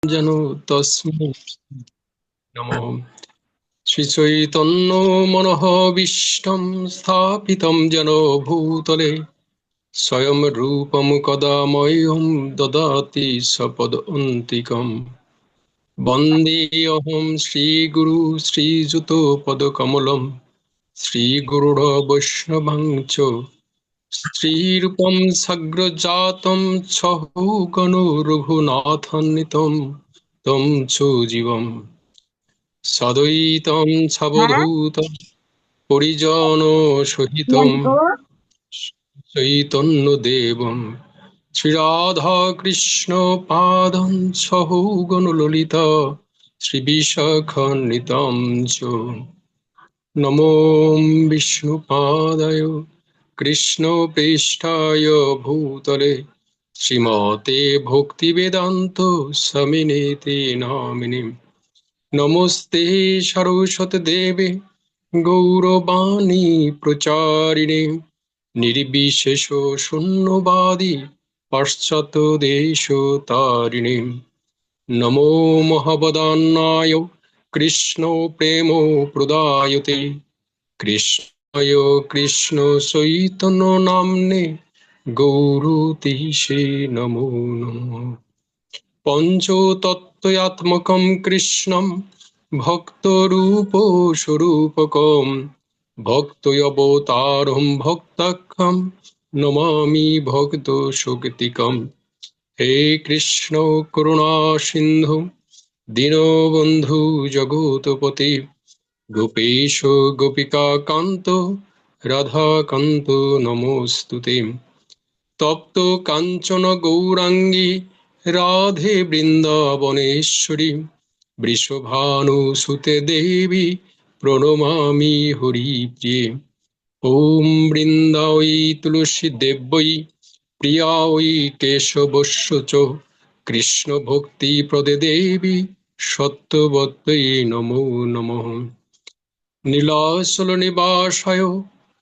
যেন তস্मै নমঃ। শ্রীচৈতন্য মনোভীষ্টং স্থাপিतं যেন ভূতলে স্বয়ং রূপং কদা মह्यं দদাতি সপদান্তিকम्। বন্দেऽহং শ্রীগুরু শ্রীযুতপদকমলम् শ্রীগুরুর বৈষ্ণবং চ শ্রীরূপং সাগ্রজাतं সহগণ রঘুনাথান্বিतं तं চ জীবम् সদৈতং হ্যাঁ, সাবধূतं পরিজন কি সহিতং আনবো? চৈতন্যদেবং শ্রীরাধা কৃষ্ণ পাদং সহ গণললিতা শ্রীবিশাখান্বিতাং চ নমো বিষ্ণুপাদায় কৃষ্ণপৃষ্ঠায় ভূতলে শ্রীমতে ভক্তিবেদান্ত স্বামিনেতি নামিনে নমস্তে সরস্বতী দেবে গৌরবাণী প্রচারিণে নির্বিশেষ শূন্যবাদী পাশ্চাত্য দেশ তারিণে নমো মহাবদান্নায় কৃষ্ণ প্রেম প্রদায়তে কৃষ্ণায় কৃষ্ণ চৈতন্য নাম্নে গৌরতীশে নমো নমঃ। পঞ্চতত্ত্বাত্মকं কৃষ্ণं ভক্তরূপ স্বরূপকম ভক্তয়বতারম ভক্তাখ্যম নমামি ভক্ত শক্তিকম। হে কৃষ্ণ করুণা সিন্ধু দীনবন্ধু জগৎপতে গোপেশ গোপিকা কান্ত রাধাকান্ত নমোস্তুতে। তপ্ত কাঞ্চন গৌরাঙ্গী রাধে বৃন্দাবনেশ্বরী বৃষভানুসুতে দেবী প্রণমামি হরিপ্রিয়ে। ওম বৃন্দাবৈ তুলসী দেব্যৈ প্রিয়াयै কেশবস্য চ কৃষ্ণ ভক্তি প্রদে দেবী সত্যবত্যৈ নমো নমঃ। নীলাচল নিবাসায়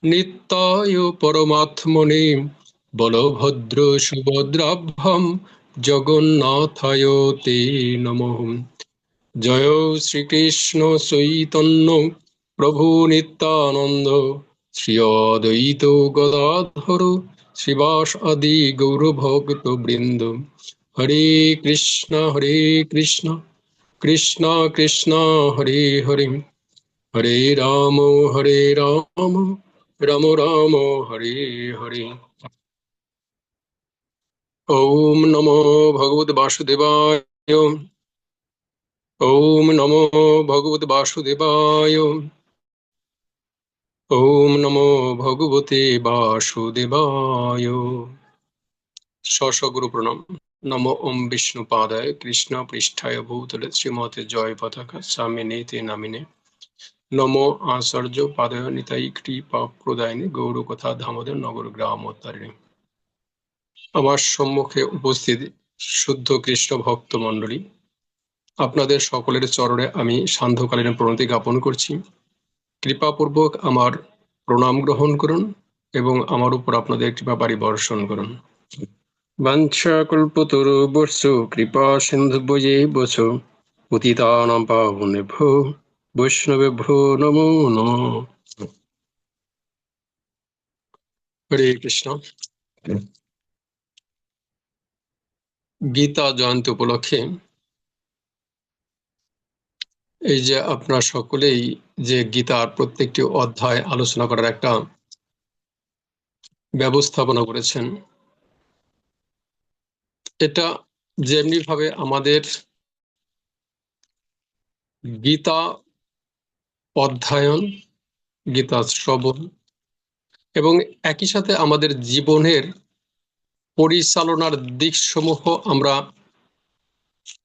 নিত্যায় পরমাত্মনে বলভদ্র সুভদ্রাভ্যাম জগন্নাথায় তে নমঃ। জয় শ্রীকৃষ্ণ চৈতন্য প্রভু নিত্যানন্দ শ্রী অদ্বৈত গদাধর শ্রীবাস আদি গৌরভক্ত বৃন্দ। হরে কৃষ্ণ কৃষ্ণ কৃষ্ণ হরে হরে হরে রাম রাম রাম হরে হরে। ওম নমো ভগবতে বাসুদেবায়। ওম নমো ভগবতে বাসুদেবায়। ওম নমো ভগবতে বাসুদেবায়। গুরু প্রণাম। নমো ওম বিষ্ণু পাদায় কৃষ্ণ পৃষ্ঠায় ভূতলে শ্রীমতে জয় পতাকা স্বামিনেতি নামিনে নমো আচার্য পাদয় নিতাই কৃপা প্রদায়িনী গৌরকথা দামোদর নগর গ্রামোত্তারিণী। আমার সম্মুখে উপস্থিত শুদ্ধ কৃষ্ণ ভক্ত মণ্ডলী, আপনাদের সকলের চরণে আমি সান্ধ্যকালীন প্রণতি জ্ঞাপন করছি। কৃপাপূর্বক আমার প্রণাম গ্রহণ করুন এবং আমার উপর আপনাদের কৃপা বাড়ি বর্ষণ করুন। বাঞ্ছাকল্পতরুভ্যশ্চ কৃপা সিন্ধুভ্যেব চ পতিতানাং পাবনেভ্যো বৈষ্ণবেভ্যো নমো নমঃ। হরে কৃষ্ণ। গীতা জয়ন্তী উপলক্ষে এই যে আপনারা সকলেই যে গীতার প্রত্যেকটি অধ্যায় আলোচনা করার একটা ব্যবস্থাপনা করেছেন, এটা যেমনি ভাবে আমাদের গীতা অধ্যয়ন, গীতা শ্রবণ এবং একই সাথে আমাদের জীবনের পরিচালনার দিকসমূহ আমরা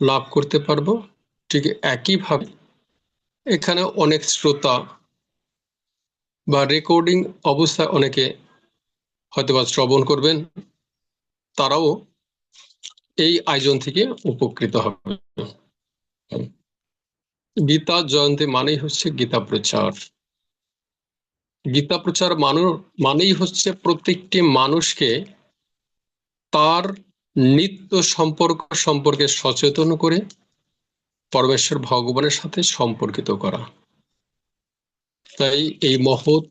লাভ করতে পারবো, ঠিক একইভাবে এখানে অনেক শ্রোতা বা রেকর্ডিং অবস্থায় অনেকে হয়তোবা শ্রবণ করবেন, তারাও এই আয়োজন থেকে উপকৃত হবে। গীতা জয়ন্তী মানেই হচ্ছে গীতা প্রচার। গীতা প্রচার মানেই হচ্ছে প্রত্যেকটি মানুষকে তার নিত্য সম্পর্কে সচেতন করে পরমেশ্বর ভগবানের সাথে সম্পর্কিত করা। তাই এই মহৎ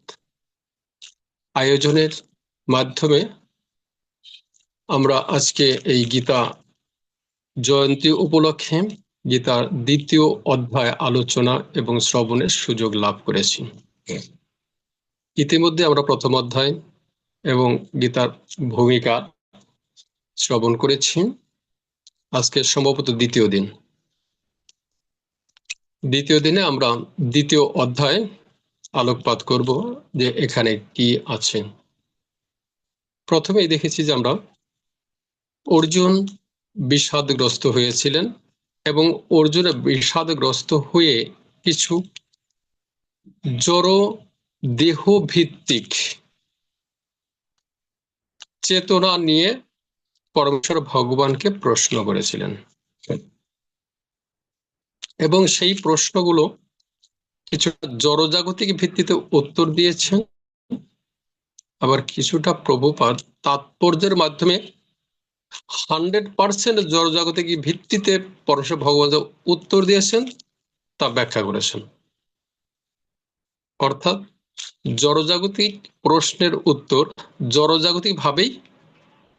আয়োজনের মাধ্যমে আমরা আজকে এই গীতা জয়ন্তী উপলক্ষে গীতার দ্বিতীয় অধ্যায় আলোচনা এবং শ্রবণের সুযোগ লাভ করেছি। ইতিমধ্যে আমরা প্রথম অধ্যায় এবং গীতার ভূমিকা শ্রবণ করেছি। আজকে সম্ভবত দ্বিতীয় দিন। দ্বিতীয় দিনে আমরা দ্বিতীয় অধ্যায় আলোকপাত করব যে এখানে কি আছে। প্রথমেই দেখেছি যে আমরা অর্জুন বিষাদগ্রস্ত হয়েছিলেন এবং অর্জুনের বিষাদগ্রস্ত হয়ে কিছু জড় দেহ ভিত্তিক চেতনা নিয়ে পরমেশ্বর ভগবানকে প্রশ্ন করেছিলেন এবং সেই প্রশ্নগুলো কিছুটা জড়জাগতিক ভিত্তিতে উত্তর দিয়েছেন, আবার কিছুটা প্রভুপাদ তাৎপর্যের মাধ্যমে 100% জড়জাগতিক ভিত্তিতে পরমেশ্বর ভগবান উত্তর দিয়েছেন তা ব্যাখ্যা করেছেন। অর্থাৎ জড়জাগতিক প্রশ্নের উত্তর জড়জাগতিক ভাবেই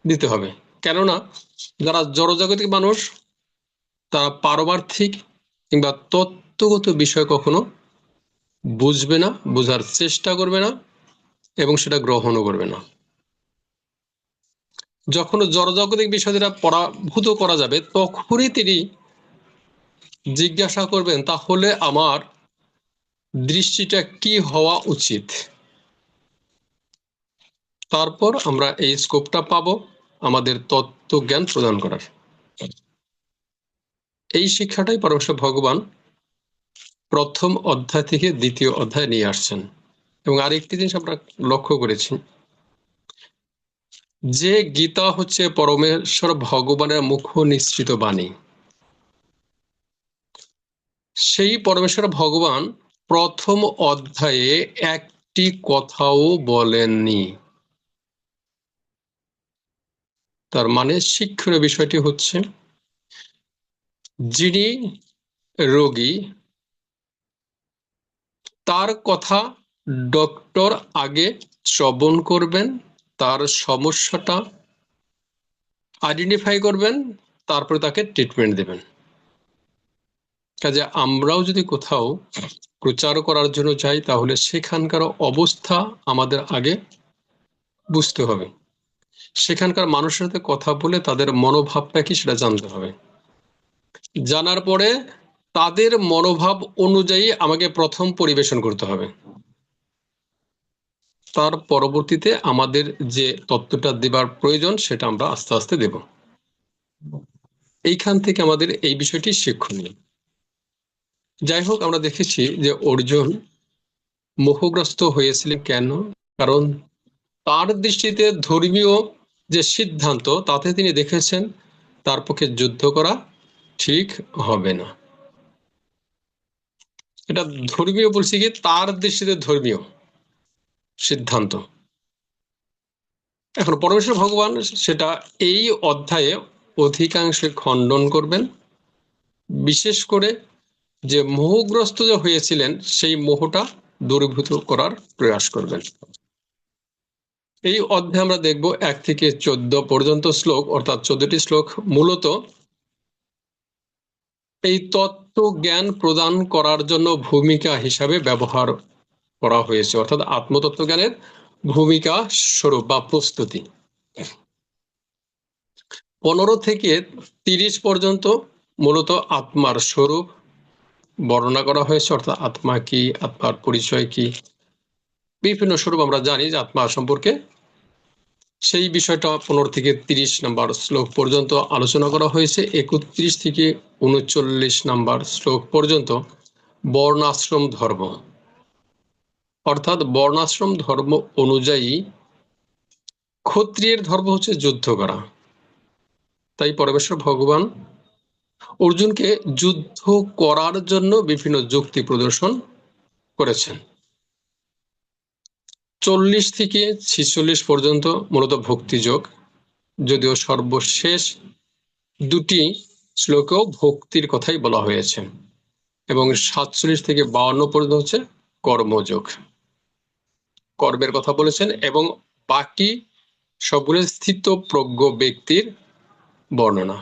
দিতে হবে, কেননা যারা জড়জাগতিক মানুষ তারা পারমার্থিক কিংবা তত্ত্বগত বিষয় কখনো বুঝবে না, বোঝার চেষ্টা করবে না এবং সেটা গ্রহণও করবে না। যখন জড়জাগতিক বিষয়টা পরাভূত করা যাবে তখনই তিনি জিজ্ঞাসা করবেন, তাহলে আমার দৃষ্টিটা কি হওয়া উচিত। তারপর আমরা এই স্কোপটা পাবো আমাদের তত্ত্ব জ্ঞান প্রদান করার। এই শিক্ষাটাই পরমেশ্বর ভগবান প্রথম অধ্যায় থেকে দ্বিতীয় অধ্যায় নিয়ে আসছেন। এবং আরেকটি জিনিস আমরা লক্ষ্য করেছি যে গীতা হচ্ছে পরমেশ্বর ভগবানের মুখ নিঃসৃত বাণী। সেই পরমেশ্বর ভগবান প্রথম অধ্যায়ে একটি কথাও বলেননি। তার মানে শিক্ষণীয় বিষয়টি হচ্ছে যিনি রোগী তার কথা ডক্টর আগে শ্রবণ করবেন, তার সমস্যাটা আইডেন্টিফাই করবেন, তারপরে তাকে ট্রিটমেন্ট দেবেন। কাজে আমরাও যদি কোথাও প্রচার করার জন্য যাই তাহলে সেখানকার অবস্থা আমাদের আগে বুঝতে হবে, সেখানকার মানুষের সাথে কথা বলে তাদের মনোভাবটা কি সেটা জানতে হবে। জানার পরে তাদের মনোভাব অনুযায়ী আমাকে প্রথম পরিবেশন করতে হবে, তার পরবর্তীতে আমাদের যে তত্ত্বটা দেবার প্রয়োজন সেটা আমরা আস্তে আস্তে দেব। এইখান থেকে আমাদের এই বিষয়টি শিক্ষণীয়। যাই হোক, আমরা দেখেছি যে অর্জুন মোহগ্রস্ত হয়েছিলেন কেন? কারণ তার দৃষ্টিতে ধর্মীয় যে সিদ্ধান্ত তাতে তিনি দেখেছেন তার পক্ষে যুদ্ধ করা ঠিক হবে না। এটা ধর্মীয় বলছি কি, তার দৃষ্টিতে ধর্মীয় সিদ্ধান্ত। এখন পরমেশ্বর ভগবান সেটা এই অধ্যায়ে অধিকাংশ খণ্ডন করবেন, বিশেষ করে যে মোহগ্রস্ত যে হয়েছিলেন সেই মোহটা দূরীভূত করার প্রয়াস করবেন। এই অধ্যায়ে আমরা দেখব 1 থেকে 14 পর্যন্ত শ্লোক, অর্থাৎ 14টি শ্লোক মূলত এই তত্ত্ব জ্ঞান প্রদান করার জন্য ভূমিকা হিসাবে ব্যবহার করা হয়েছে, অর্থাৎ আত্মতত্ত্ব জ্ঞানের ভূমিকা স্বরূপ বা প্রস্তুতি। 15 থেকে 30 পর্যন্ত মূলত আত্মার স্বরূপ বর্ণনা করা হয়েছে, অর্থাৎ আত্মা কি, আত্মার পরিচয় কি, বিভিন্ন স্বরূপ আমরা জানি যে আত্মা সম্পর্কে। সেই বিষয়টা 15 থেকে 30 নম্বর শ্লোক পর্যন্ত আলোচনা করা হয়েছে। 31 থেকে 39 নম্বর শ্লোক পর্যন্ত বর্ণাশ্রম ধর্ম, অর্থাৎ বর্ণাশ্রম ধর্ম অনুযায়ী ক্ষত্রিয়ের ধর্ম হচ্ছে যুদ্ধ করা। তাই পরমেশ্বর ভগবান অর্জুনকে যুদ্ধ করার জন্য বিভিন্ন যুক্তি প্রদর্শন করেছেন। 40 থেকে 46 পর্যন্ত মূলত ভক্তিযোগ, যদিও সর্বশেষ 2টি শ্লোকেও ভক্তির কথাই বলা হয়েছে। এবং 47 থেকে 52 পর্যন্ত হচ্ছে কর্মযোগ, কর্মের কথা বলেছেন। এবং বাকি সবগুলো স্থিতপ্রজ্ঞ ব্যক্তির বর্ণনা,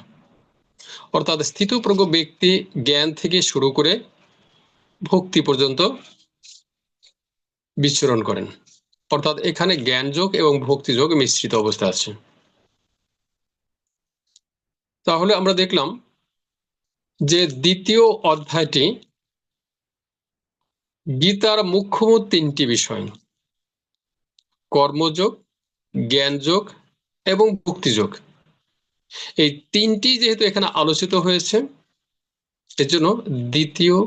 অর্থাৎ স্থিতপ্রজ্ঞ ব্যক্তি জ্ঞান থেকে শুরু করে ভক্তি পর্যন্ত বিচরণ করেন, অর্থাৎ এখানে জ্ঞান যোগ এবং ভক্তি যোগ মিশ্রিত অবস্থা আছে। তাহলে আমরা দেখলাম যে দ্বিতীয় অধ্যায়টি গীতার মুখ্য তিনটি বিষয়, কর্মযোগ, জ্ঞান যোগ এবং ভক্তি যোগ, এই তিনটি যেহেতু এখানে আলোচিত হয়েছে, এজন্য দ্বিতীয়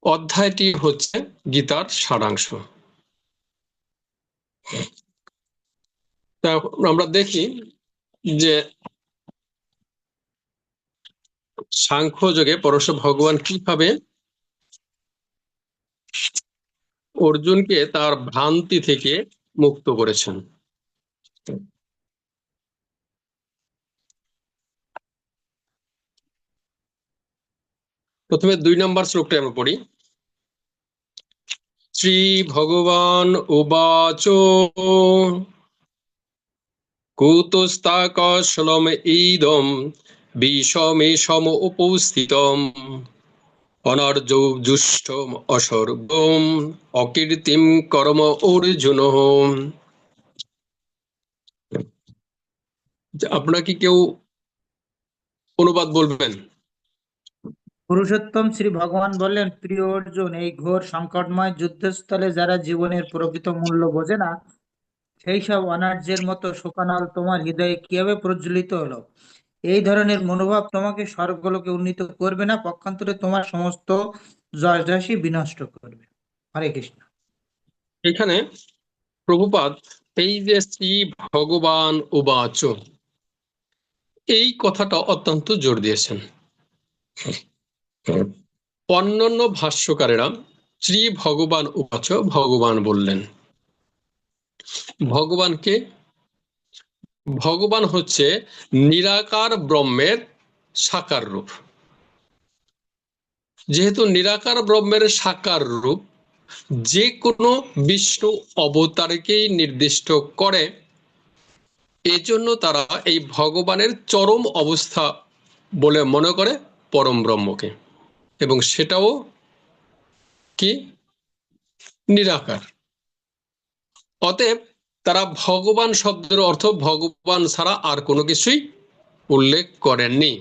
অধ্যায়টি হচ্ছে গীতার সারাংশ। আমরা দেখি যে সাংখ্য যোগে পরশ ভগবান কিভাবে অর্জুনকে তার ভ্রান্তি থেকে মুক্ত করেছেন। প্রথমে 2 নম্বর শ্লোকটা আমরা পড়ি। শ্রী ভগবান উবাচ কুতস্তাকশলম ইদম বিষমেশম উপস্থিতম অনার্যজুষ্টম অসর্গম অকীর্তিম কর্ম অর্জুন। আপনারা কি কেউ অনুবাদ বলবেন? পুরুষোত্তম শ্রী ভগবান বললেন, প্রিয় অর্জুন, এই ঘোর সংকটময় যুদ্ধস্থলে যারা জীবনের প্রকৃত মূল্য বোঝে না, সেই সব অনার্যের মতো শোকানল তোমার হৃদয়ে কিভাবে প্রজ্বলিত হলো? এই ধরনের মনোভাব তোমাকে স্বর্গলোকে উন্নীত করবে না, পক্ষান্তরে তোমার সমস্ত যশরাশি বিনষ্ট করবে। হরে কৃষ্ণ। এখানে প্রভুপাদ এই যে শ্রী ভগবান উবাচ, এই কথাটা অত্যন্ত জোর দিয়েছেন। অন্যান্য ভাষ্যকারেরা শ্রী ভগবান উবাচ, ভগবান বললেন। ভগবানকে, ভগবান হচ্ছে নিরাকার ব্রহ্মের সাকার রূপ। যেহেতু নিরাকার ব্রহ্মের সাকার রূপ যে কোনো বিষ্ণু অবতারকেই নির্দিষ্ট করে, এজন্য তারা এই ভগবানের চরম অবস্থা বলে মনে করে পরম ব্রহ্মকে, এবং সেটাও কি নিরাকার। অতএব তারা ভগবান শব্দের অর্থ ভগবান ছাড়া আর কোনো কিছুই উল্লেখ করেননি।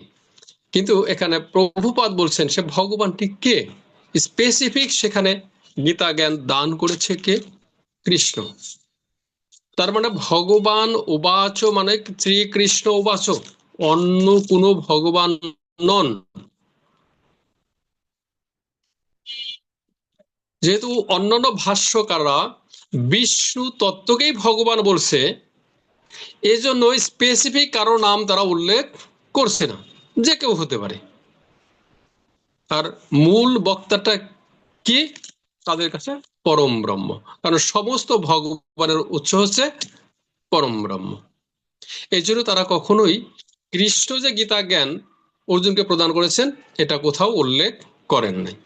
কিন্তু এখানে প্রভুপাদ বলছেন সে ভগবানটি কে, স্পেসিফিক সেখানে গীতা জ্ঞান দান করেছে কে? কৃষ্ণ। তার মানে ভগবান উবাচ মানে শ্রীকৃষ্ণ উবাচ, অন্য কোনো ভগবান নন। যেহেতু অন্যান্য ভাষ্যকাররা বিষ্ণু তত্ত্বকেই ভগবান বলছে, এজন্য স্পেসিফিক কারো নাম তারা উল্লেখ করছে না, যে কেউ হতে পারে। আর মূল বক্তাটা কি তাদের কাছে? পরম ব্রহ্ম, কারণ সমস্ত ভগবানের উৎস হচ্ছে পরম ব্রহ্ম। এই জন্য তারা কখনোই কৃষ্ণ যে গীতা জ্ঞান অর্জুনকে প্রদান করেছেন এটা কোথাও উল্লেখ করেন নাই।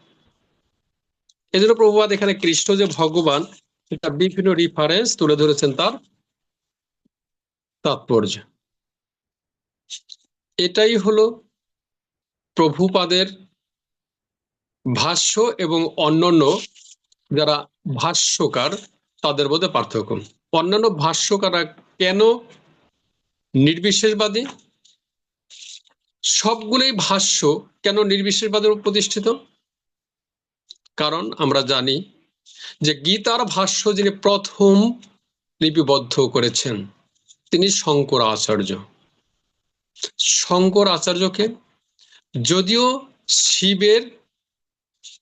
এই জন্য প্রভুপাদ এখানে কৃষ্ণ যে ভগবান এটা বিভিন্ন রিফারেন্স তুলে ধরেছেন তার তাৎপর্য। এটাই হলো প্রভুপাদের ভাষ্য এবং অন্যান্য যারা ভাষ্যকার তাদের মধ্যে পার্থক্য। অন্যান্য ভাষ্যকাররা কেন নির্বিশেষবাদী? সবগুলোই ভাষ্য কেন নির্বিশেষবাদের উপর প্রতিষ্ঠিত? কারণ আমরা জানি যে গীতার ভাষ্য যিনি প্রথম লিপিবদ্ধ করেছেন তিনি শঙ্কর আচার্য। শঙ্কর আচার্যকে যদিও শিবের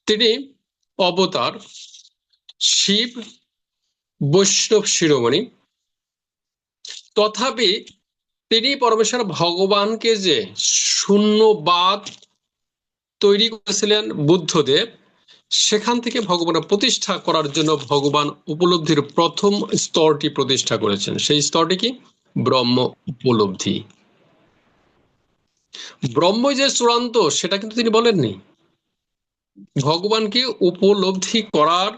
তিনি অবতার, শিব বৈষ্ণব শিরোমণি, তথাপি তিনি পরমেশ্বর ভগবানকে যে শূন্যবাদ তৈরি করেছিলেন বুদ্ধদেব, সেখান থেকে ভগবানের প্রতিষ্ঠা করার জন্য ভগবান উপলব্ধির প্রথম স্তরটি প্রতিষ্ঠা করেছেন। সেই স্তরটি কি? ব্রহ্ম উপলব্ধি। ব্রহ্ম যে চূড়ান্ত সেটা কিন্তু তিনি বলেননি, ভগবানকে উপলব্ধি করার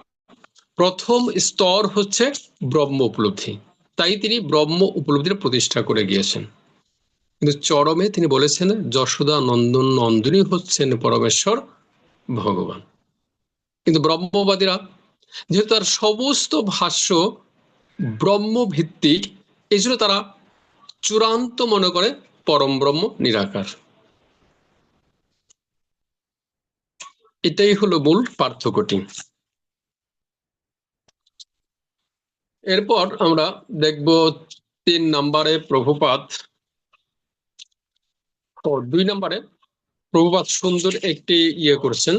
প্রথম স্তর হচ্ছে ব্রহ্ম উপলব্ধি, তাই তিনি ব্রহ্ম উপলব্ধির প্রতিষ্ঠা করে গিয়েছেন। কিন্তু চরমে তিনি বলেছেন যশোদা নন্দন নন্দিনী হচ্ছেন পরমেশ্বর ভগবান। কিন্তু ব্রহ্মবাদীরা যেহেতু তার সমস্ত ভাষ্য ব্রহ্ম ভিত্তিক, এই জন্য তারা চূড়ান্ত মনে করে পরম ব্রহ্ম নিরাকার। এটাই হলো মূল পার্থক্যটি। এরপর আমরা দেখব 3 নম্বরে প্রভুপাদ, 2 নম্বরে প্রভুপাদ সুন্দর একটি করেছেন,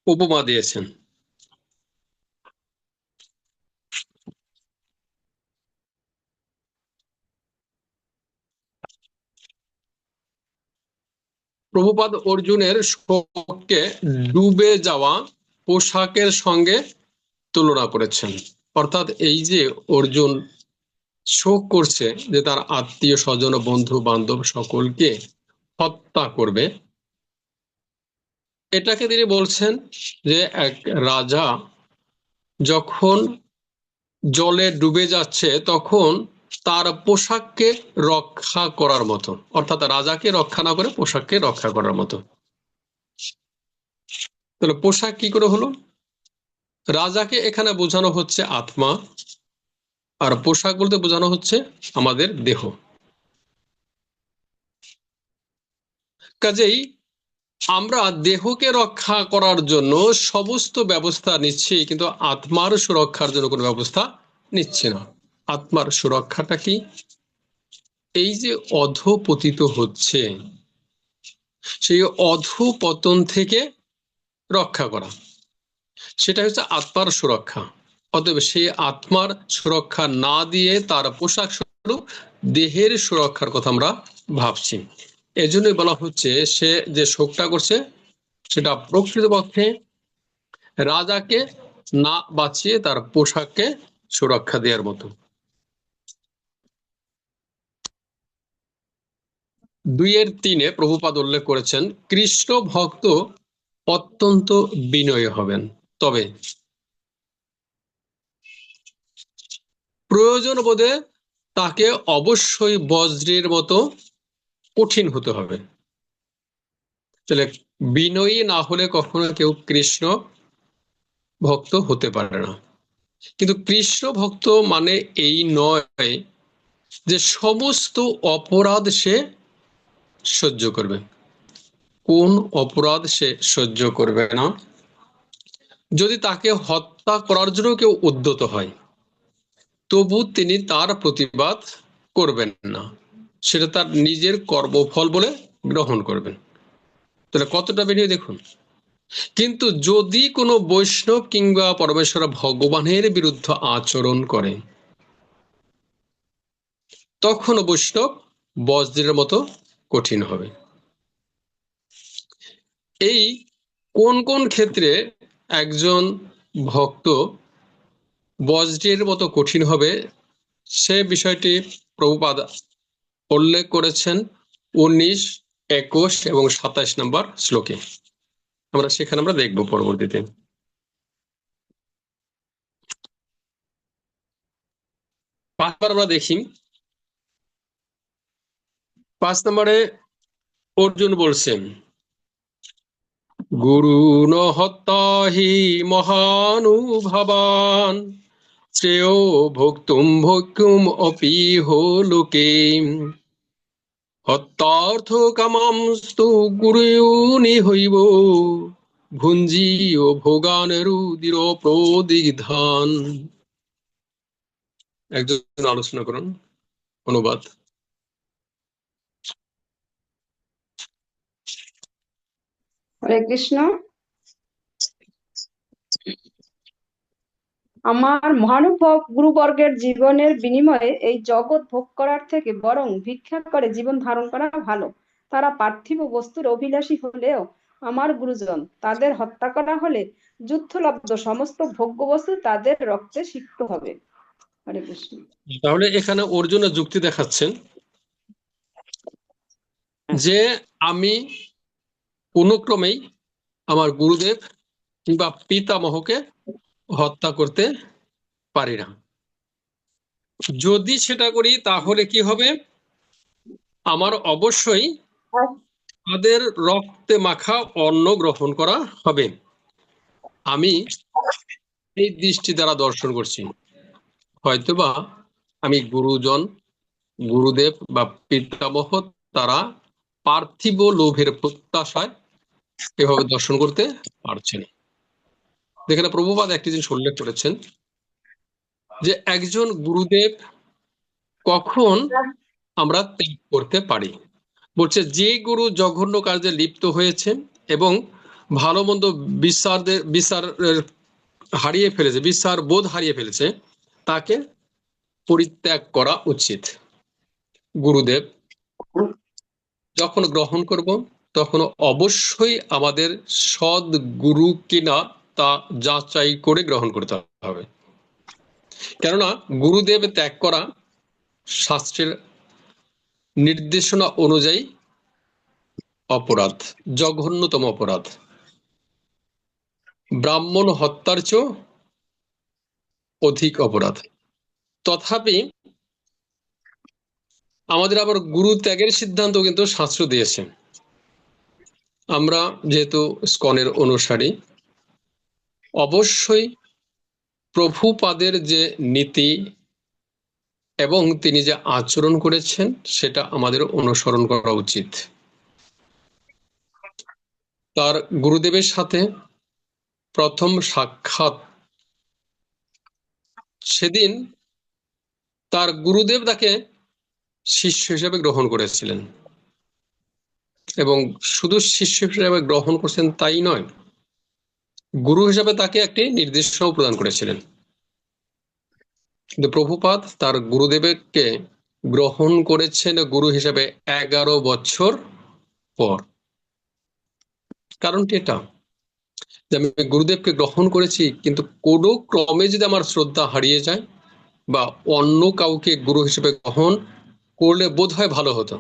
উপমা দিয়েছেন। প্রভুপাদ অর্জুনের শোককে ডুবে যাওয়া পোশাকের সঙ্গে তুলনা করেছেন। অর্থাৎ এই যে অর্জুন শোক করছে যে তার আত্মীয় স্বজন বন্ধু বান্ধব সকলকে হত্যা করবে, এটাকে তিনি বলছেন যে এক রাজা যখন জলে ডুবে যাচ্ছে তখন তার পোশাককে রক্ষা করার মতো, অর্থাৎ রাজাকে রক্ষা না করে পোশাককে রক্ষা করার মতো। তাহলে পোশাক কি করে হলো? রাজাকে এখানে বোঝানো হচ্ছে আত্মা, আর পোশাক বলতে বোঝানো হচ্ছে আমাদের দেহ। কাজেই আমরা দেহকে রক্ষা করার জন্য সমস্ত ব্যবস্থা নিচ্ছি, কিন্তু আত্মার সুরক্ষার জন্য কোনো ব্যবস্থা নিচ্ছে না। আত্মার সুরক্ষাটা কি? এই যে অধঃপতিত হচ্ছে সেই অধঃপতন থেকে রক্ষা করা, সেটা হচ্ছে আত্মার সুরক্ষা। অতএব সেই আত্মার সুরক্ষা না দিয়ে তার পোশাক স্বরূপ দেহের সুরক্ষার কথা আমরা ভাবছি। এজন্যই বলা হচ্ছে সে যে শোকটা করছে সেটা প্রকৃতপক্ষে রাজাকে না বাঁচিয়ে তার পোশাককে সুরক্ষা দেওয়ার মতো। 2:3 প্রভুপাদ উল্লেখ করেছেন কৃষ্ণ ভক্ত অত্যন্ত বিনয়ী হবেন, তবে প্রয়োজন বোধে তাকে অবশ্যই বজ্রের মতো কঠিন হতে হবে। তাহলে বিনয়ী না হলে কখনো কেউ কৃষ্ণ ভক্ত হতে পারে না। কিন্তু কৃষ্ণ ভক্ত মানে এই নয় যে সমস্ত অপরাধ সে সহ্য করবে। কোন অপরাধ সে সহ্য করবে না? যদি তাকে হত্যা করার জন্য কেউ উদ্যত হয় তবু তিনি তার প্রতিবাদ করবেন না, সেটা তার নিজের কর্মফল বলে গ্রহণ করবেন। তাহলে কতটা বেরিয়ে দেখুন। কিন্তু যদি কোনো বৈষ্ণব কিংবা পরমেশ্বর ভগবানের বিরুদ্ধে আচরণ করে তখন বৈষ্ণব বজ্রের মতো কঠিন হবে। এই কোন কোন ক্ষেত্রে একজন ভক্ত বজ্রের মতো কঠিন হবে সে বিষয়টি প্রভুপাদ উল্লেখ করেছেন 19, 21 এবং 27 নম্বর শ্লোকে। সেখানে আমরা দেখব পরবর্তীতে। পাঁচবার আমরা দেখি। 5 নম্বরে অর্জুন বলছেন গুরু ন হত্যা হি মহানুভাবান শ্রেয় ভোক্তুম ভোক্তুম অপিহ লোকে হত্যার্থ কামামস্তু গুরুনি হইব ভুঞ্জীয় ভোগান রুদির প্রদিধান। একজন আলোচনা করুন, অনুবাদ। হরে কৃষ্ণ। আমার মহানুভব গুরুবর্গের জীবনের বিনিময়ে এই জগৎ ভোগ করার থেকে বরং ভিক্ষা করে জীবন ধারণ করা ভালো। তারা পার্থিব বস্তুর অভিলাষী হলেও আমার গুরুজন, তাদের হত্যা করা হলে যুদ্ধলব্ধ সমস্ত ভোগ্য বস্তু তাদের রক্তে সিক্ত হবে। হরে কৃষ্ণ। তাহলে এখানে অর্জুনের যুক্তি দেখাচ্ছেন যে আমি কোনো ক্রমেই আমার গুরুদেব কিংবা পিতামহকে হত্যা করতে পারি না। যদি সেটা করি তাহলে কি হবে, আমার অবশ্যই তাদের রক্তে মাখা অন্ন গ্রহণ করা হবে। আমি এই দৃষ্টি দ্বারা দর্শন করছি, হয়তোবা আমি গুরুজন, গুরুদেব বা পিতামহ তারা পার্থিব লোভের প্রত্যাশায় এভাবে দর্শন করতে পারছেন। এখানে প্রভুপাদ একটি জিনিস উল্লেখ করেছেন যে একজন গুরুদেব কখন আমরা ত্যাগ করতে পারি। বলছে যে গুরু জঘন্য কার্যে লিপ্ত হয়েছে এবং ভালো মন্দ বিচার হারিয়ে ফেলেছে, বিচার বোধ হারিয়ে ফেলেছে, তাকে পরিত্যাগ করা উচিত। গুরুদেব যখন গ্রহণ করব তখন অবশ্যই আমাদের সৎ গুরু কিনা তা যাচাই করে গ্রহণ করতে হবে। কেননা গুরুদেব ত্যাগ করা শাস্ত্রের নির্দেশনা অনুযায়ী অপরাধ, জঘন্যতম অপরাধ। ব্রাহ্মণ হত্যার চেয়েও অধিক অপরাধ। তথাপি আমাদের আবার গুরু ত্যাগের সিদ্ধান্ত কিন্তু শাস্ত্র দিয়েছে। আমরা যেহেতু ইসকনের অনুসারী, অবশ্যই প্রভুপাদের যে নীতি এবং তিনি যে আচরণ করেছেন সেটা আমাদের অনুসরণ করা উচিত। তার গুরুদেবের সাথে প্রথম সাক্ষাৎ, সেদিন তার গুরুদেব তাকে শিষ্য হিসেবে গ্রহণ করেছিলেন এবং শুধু শিষ্য হিসেবে গ্রহণ করছেন তাই নয়, গুরু হিসেবে তাকে একটি নির্দেশনাও প্রদান করেছিলেন। কিন্তু প্রভুপাদ তার গুরুদেবকে গ্রহণ করেছেন গুরু হিসেবে 11 বছর পর। কারণটি এটা যে আমি গুরুদেবকে গ্রহণ করেছি, কিন্তু কোনো ক্রমে যদি আমার শ্রদ্ধা হারিয়ে যায় বা অন্য কাউকে গুরু হিসেবে গ্রহণ করলে বোধ হয় ভালো হতো,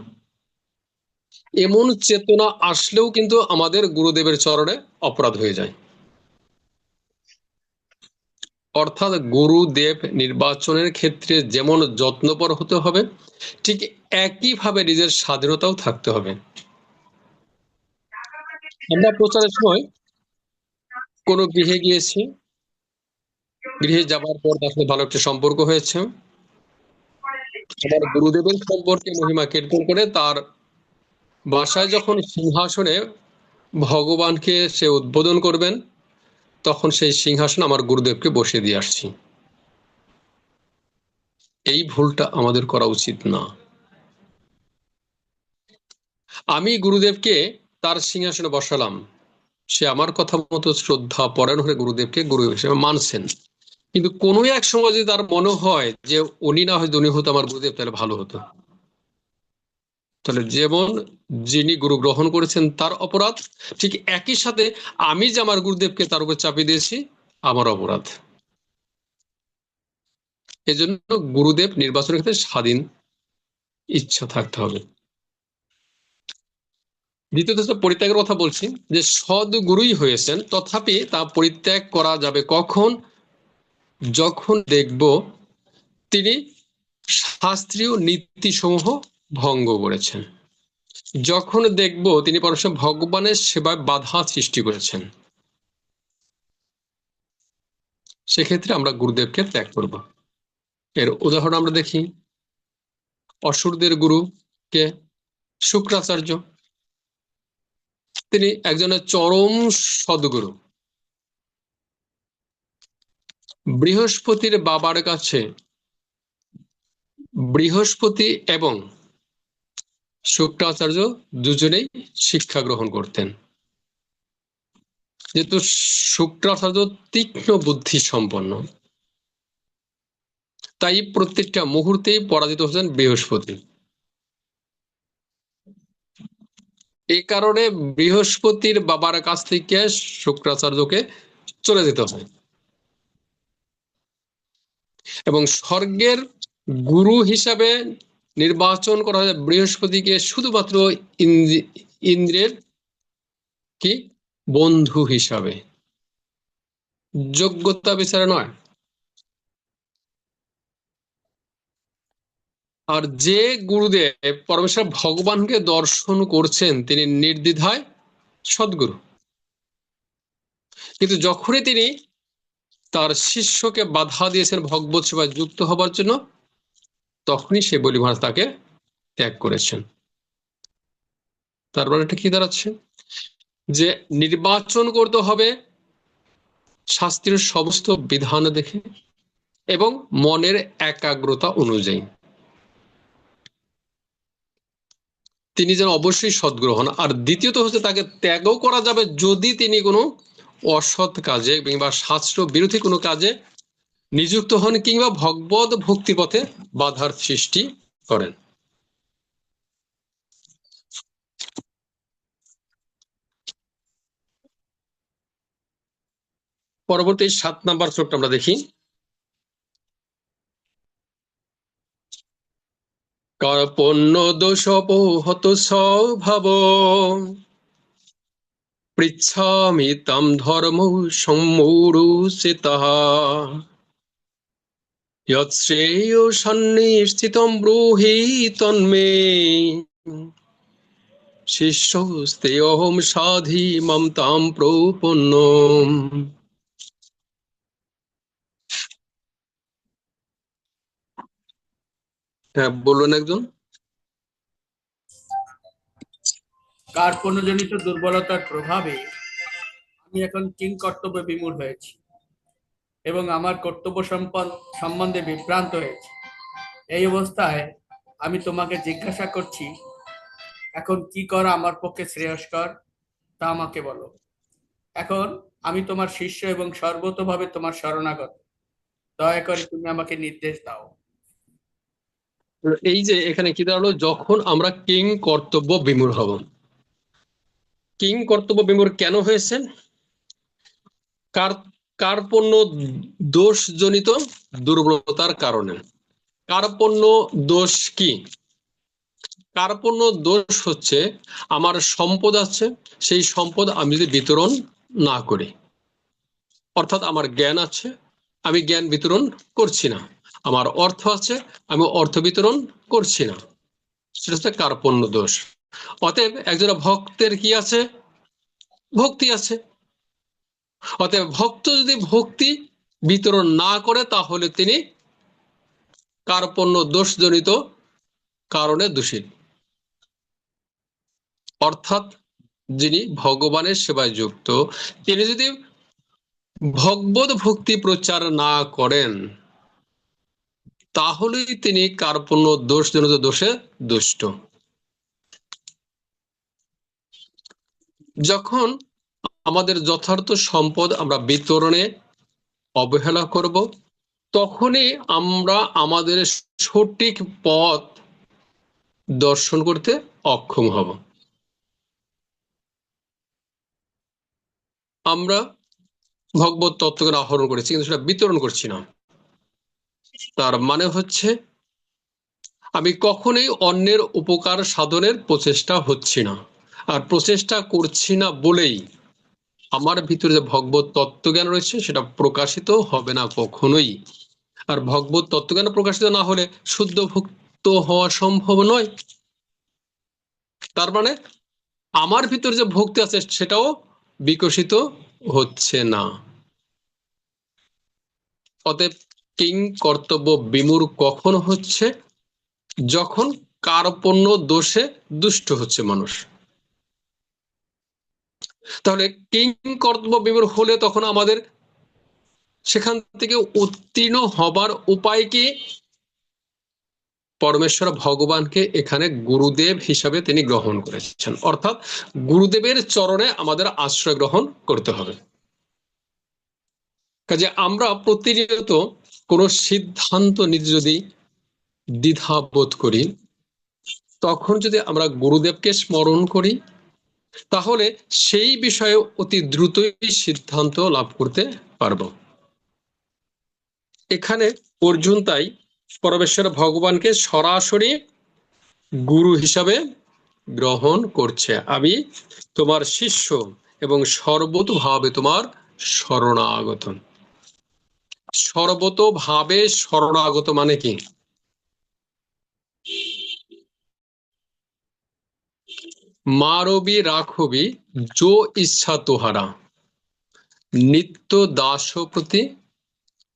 এমন চেতনা আসলেও কিন্তু আমাদের গুরুদেবের চরণে অপরাধ হয়ে যায়। অর্থাৎ গুরুদেব নির্বাচনের ক্ষেত্রে যেমন যত্নপর হতে হবে, ঠিক একইভাবে নিজের স্বাধীনতাও থাকতে হবে। আমরা প্রচারের সময় কোনো গৃহে গিয়েছি, গৃহে যাবার পর তার সাথে ভালো একটা সম্পর্ক হয়েছে, আমার গুরুদেবের সম্পর্কে মহিমা কীর্তন করে তার বাসায় যখন সিংহাসনে ভগবানকে সে উদ্বোধন করবেন, তখন সেই সিংহাসনে আমার গুরুদেবকে বসিয়ে দিয়ে আসছি। এই ভুলটা আমাদের করা উচিত না। আমি গুরুদেবকে তার সিংহাসনে বসালাম, সে আমার কথা মতো শ্রদ্ধা পরায়ণ হয়ে গুরুদেবকে গুরু হিসেবে মানছেন, কিন্তু কোনো এক সময় যদি তার মনে হয় যে উনি না হয় উনি হতো আমার গুরুদেব, তাহলে ভালো হতো। তাহলে যেমন যিনি গুরু গ্রহণ করেছেন তার অপরাধ, ঠিক একই সাথে আমি যে আমার গুরুদেবকে তার উপর চাপিয়ে দিয়েছি আমার অপরাধ। এজন্য গুরুদেব নির্বাচনের ক্ষেত্রে স্বাধীন ইচ্ছা থাকতে হবে। দ্বিতীয়ত পরিত্যাগের কথা বলছি, যে সদ্গুরুই হয়েছেন, তথাপি তা পরিত্যাগ করা যাবে কখন? যখন দেখব তিনি শাস্ত্রীয় নীতিসমূহ ভঙ্গ করেছেন, যখন দেখব তিনি পরস্পর ভগবানের সেবায় বাধা সৃষ্টি করেছেন, সেক্ষেত্রে আমরা গুরুদেবকে ত্যাগ করব। এর উদাহরণ আমরা দেখি, অসুরদের গুরু কে? শুক্রাচার্য। তিনি একজনের চরম সদ্গুরু। বৃহস্পতির বাবার কাছে বৃহস্পতি এবং শুক্রাচার্য দুজনেই শিক্ষা গ্রহণ করতেন। যেহেতু শুক্রাচার্য তীক্ষ্ণ বুদ্ধি সম্পন্ন, তাই প্রত্যেকটা মুহূর্তেই পরাজিত হচ্ছেন বৃহস্পতি। এই কারণে বৃহস্পতির বাবার কাছ থেকে শুক্রাচার্যকে চলে যেতে হয় এবং স্বর্গের গুরু হিসাবে নির্বাচন করা হয় বৃহস্পতিকে শুধুমাত্র ইন্দ্রের কি বন্ধু হিসাবে, যোগ্যতা বিচারে নয়। আর যে গুরুদেব পরমেশ্বর ভগবানকে দর্শন করছেন তিনি নির্দ্বিধায় সদ্গুরু, কিন্তু যখনই তিনি তার শিষ্যকে বাধা দিয়েছেন ভগবত সেবায় যুক্ত হবার জন্য, তখনই সে বলি মহারাজ তাকে ত্যাগ করেছেন। তারপর এটা কি দাঁড়াচ্ছে, যে নির্বাচন করতে হবে শাস্ত্রের সমস্ত বিধান দেখে এবং মনের একাগ্রতা অনুযায়ী। তিনি যেন অবশ্যই সদ্গুরু হন। আর দ্বিতীয়ত হচ্ছে তাকে ত্যাগও করা যাবে যদি তিনি কোনো অসৎ কাজে কিংবা শাস্ত্র বিরোধী কোনো কাজে নিযুক্ত হন কিংবা ভগবত ভক্তি পথে বাধার সৃষ্টি করেন। পরবর্তী 7 নম্বর শ্লোকটা আমরা দেখি। কার্পণ্য দোষপোহত স্বভাব পৃচ্ছামি তম ধর্ম সম্মূঢ়ুষিতঃ যৎশ্রেয় সন্নিশ্চিতম ব্রূহি তন্মে শিষ্যস্তেয়হম সাধি মম তাম প্রপন্নম। হ্যাঁ, বলুন একজন। কার্পণ্যজনিত দুর্বলতার প্রভাবে আমি এখন কিং কর্তব্য বিমূঢ় হয়েছি এবং আমার কর্তব্য সম্বন্ধে বিভ্রান্ত হয়েছি। এই অবস্থায় আমি তোমাকে জিজ্ঞাসা করছি, এখন কি করা আমার পক্ষে শ্রেয়স্কর তা আমাকে বলো। এখন আমি তোমার শিষ্য এবং সর্বতোভাবে তোমার শরণাগত, দয়া করে তুমি আমাকে নির্দেশ দাও। এই যে এখানে কি দাঁড়ালো, যখন আমরা কিং কর্তব্য বিমূঢ় হব। কিং কর্তব্য বিমূঢ় কেন হয়েছেন? কার্পণ্য দোষজনিত দুর্বলতার কারণে। কার্পণ্য দোষ কি? কার্পণ্য দোষ হচ্ছে আমার সম্পদ আছে, সেই সম্পদ আমি যদি বিতরণ না করি, অর্থাৎ আমার জ্ঞান আছে, আমি জ্ঞান বিতরণ করছি না, আমার অর্থ আছে, আমি অর্থ বিতরণ করছি না, সেটা হচ্ছে কার্পণ্য দোষ। অতএব একজন ভক্তের কি আছে? ভক্তি আছে। অতএব ভক্ত যদি ভক্তি বিতরণ না করে তাহলে তিনি কার্পণ্য দোষজনিত কারণে দোষী। অর্থাৎ যিনি ভগবানের সেবায় যুক্ত তিনি যদি ভগবত ভক্তি প্রচার না করেন তাহলেই তিনি কার্পণ্য দোষজনিত দোষে দুষ্ট। যখন আমাদের যথার্থ সম্পদ আমরা বিতরণে অবহেলা করব, তখনই আমরা আমাদের সঠিক পথ দর্শন করতে অক্ষম হব। আমরা ভগবত তত্ত্বজ্ঞান আহরণ করেছি কিন্তু সেটা বিতরণ করছি না, তার মানে হচ্ছে আমি কখনোই অন্যের উপকার সাধনের প্রচেষ্টা হচ্ছি না। আর প্রচেষ্টা করছি না বলেই আমার ভিতরে যে ভগবত তত্ত্বজ্ঞান রয়েছে সেটা প্রকাশিত হবে না কখনোই। আর ভগবত তত্ত্বজ্ঞান প্রকাশিত না হলে শুদ্ধ ভক্ত হওয়া সম্ভব নয়। তার মানে আমার ভিতরে যে ভক্তি আছে সেটাও বিকশিত হচ্ছে না। অতএব কিং কর্তব্য বিমূঢ় কখন হচ্ছে? যখন কার্পণ্য দোষে দুষ্ট হচ্ছে মানুষ। তাহলে কিং কর্তব্য বিমূঢ় হলে তখন আমাদের সেখান থেকে উত্তীর্ণ হবার উপায় কি? পরমেশ্বর ভগবানকে এখানে গুরুদেব হিসাবে তিনি গ্রহণ করেছেন, অর্থাৎ গুরুদেবের চরণে আমাদের আশ্রয় গ্রহণ করতে হবে। কাজে আমরা প্রতিনিয়ত কোন সিদ্ধান্ত নিতে যদি দ্বিধা বোধ করি, তখন যদি আমরা গুরুদেবকে স্মরণ করি তাহলে সেই বিষয়ে অতি দ্রুতই সিদ্ধান্ত লাভ করতে পারব। এখানে অর্জুন তাই পরমেশ্বর ভগবানকে সরাসরি গুরু হিসাবে গ্রহণ করছে। আমি তোমার শিষ্য, এবং সর্বতোভাবে তোমার শরণাগত। সর্বতোভাবে শরণাগত মানে কি? মারবি রাখবি যো ইচ্ছা তোহারা, নিত্য দাস প্রতি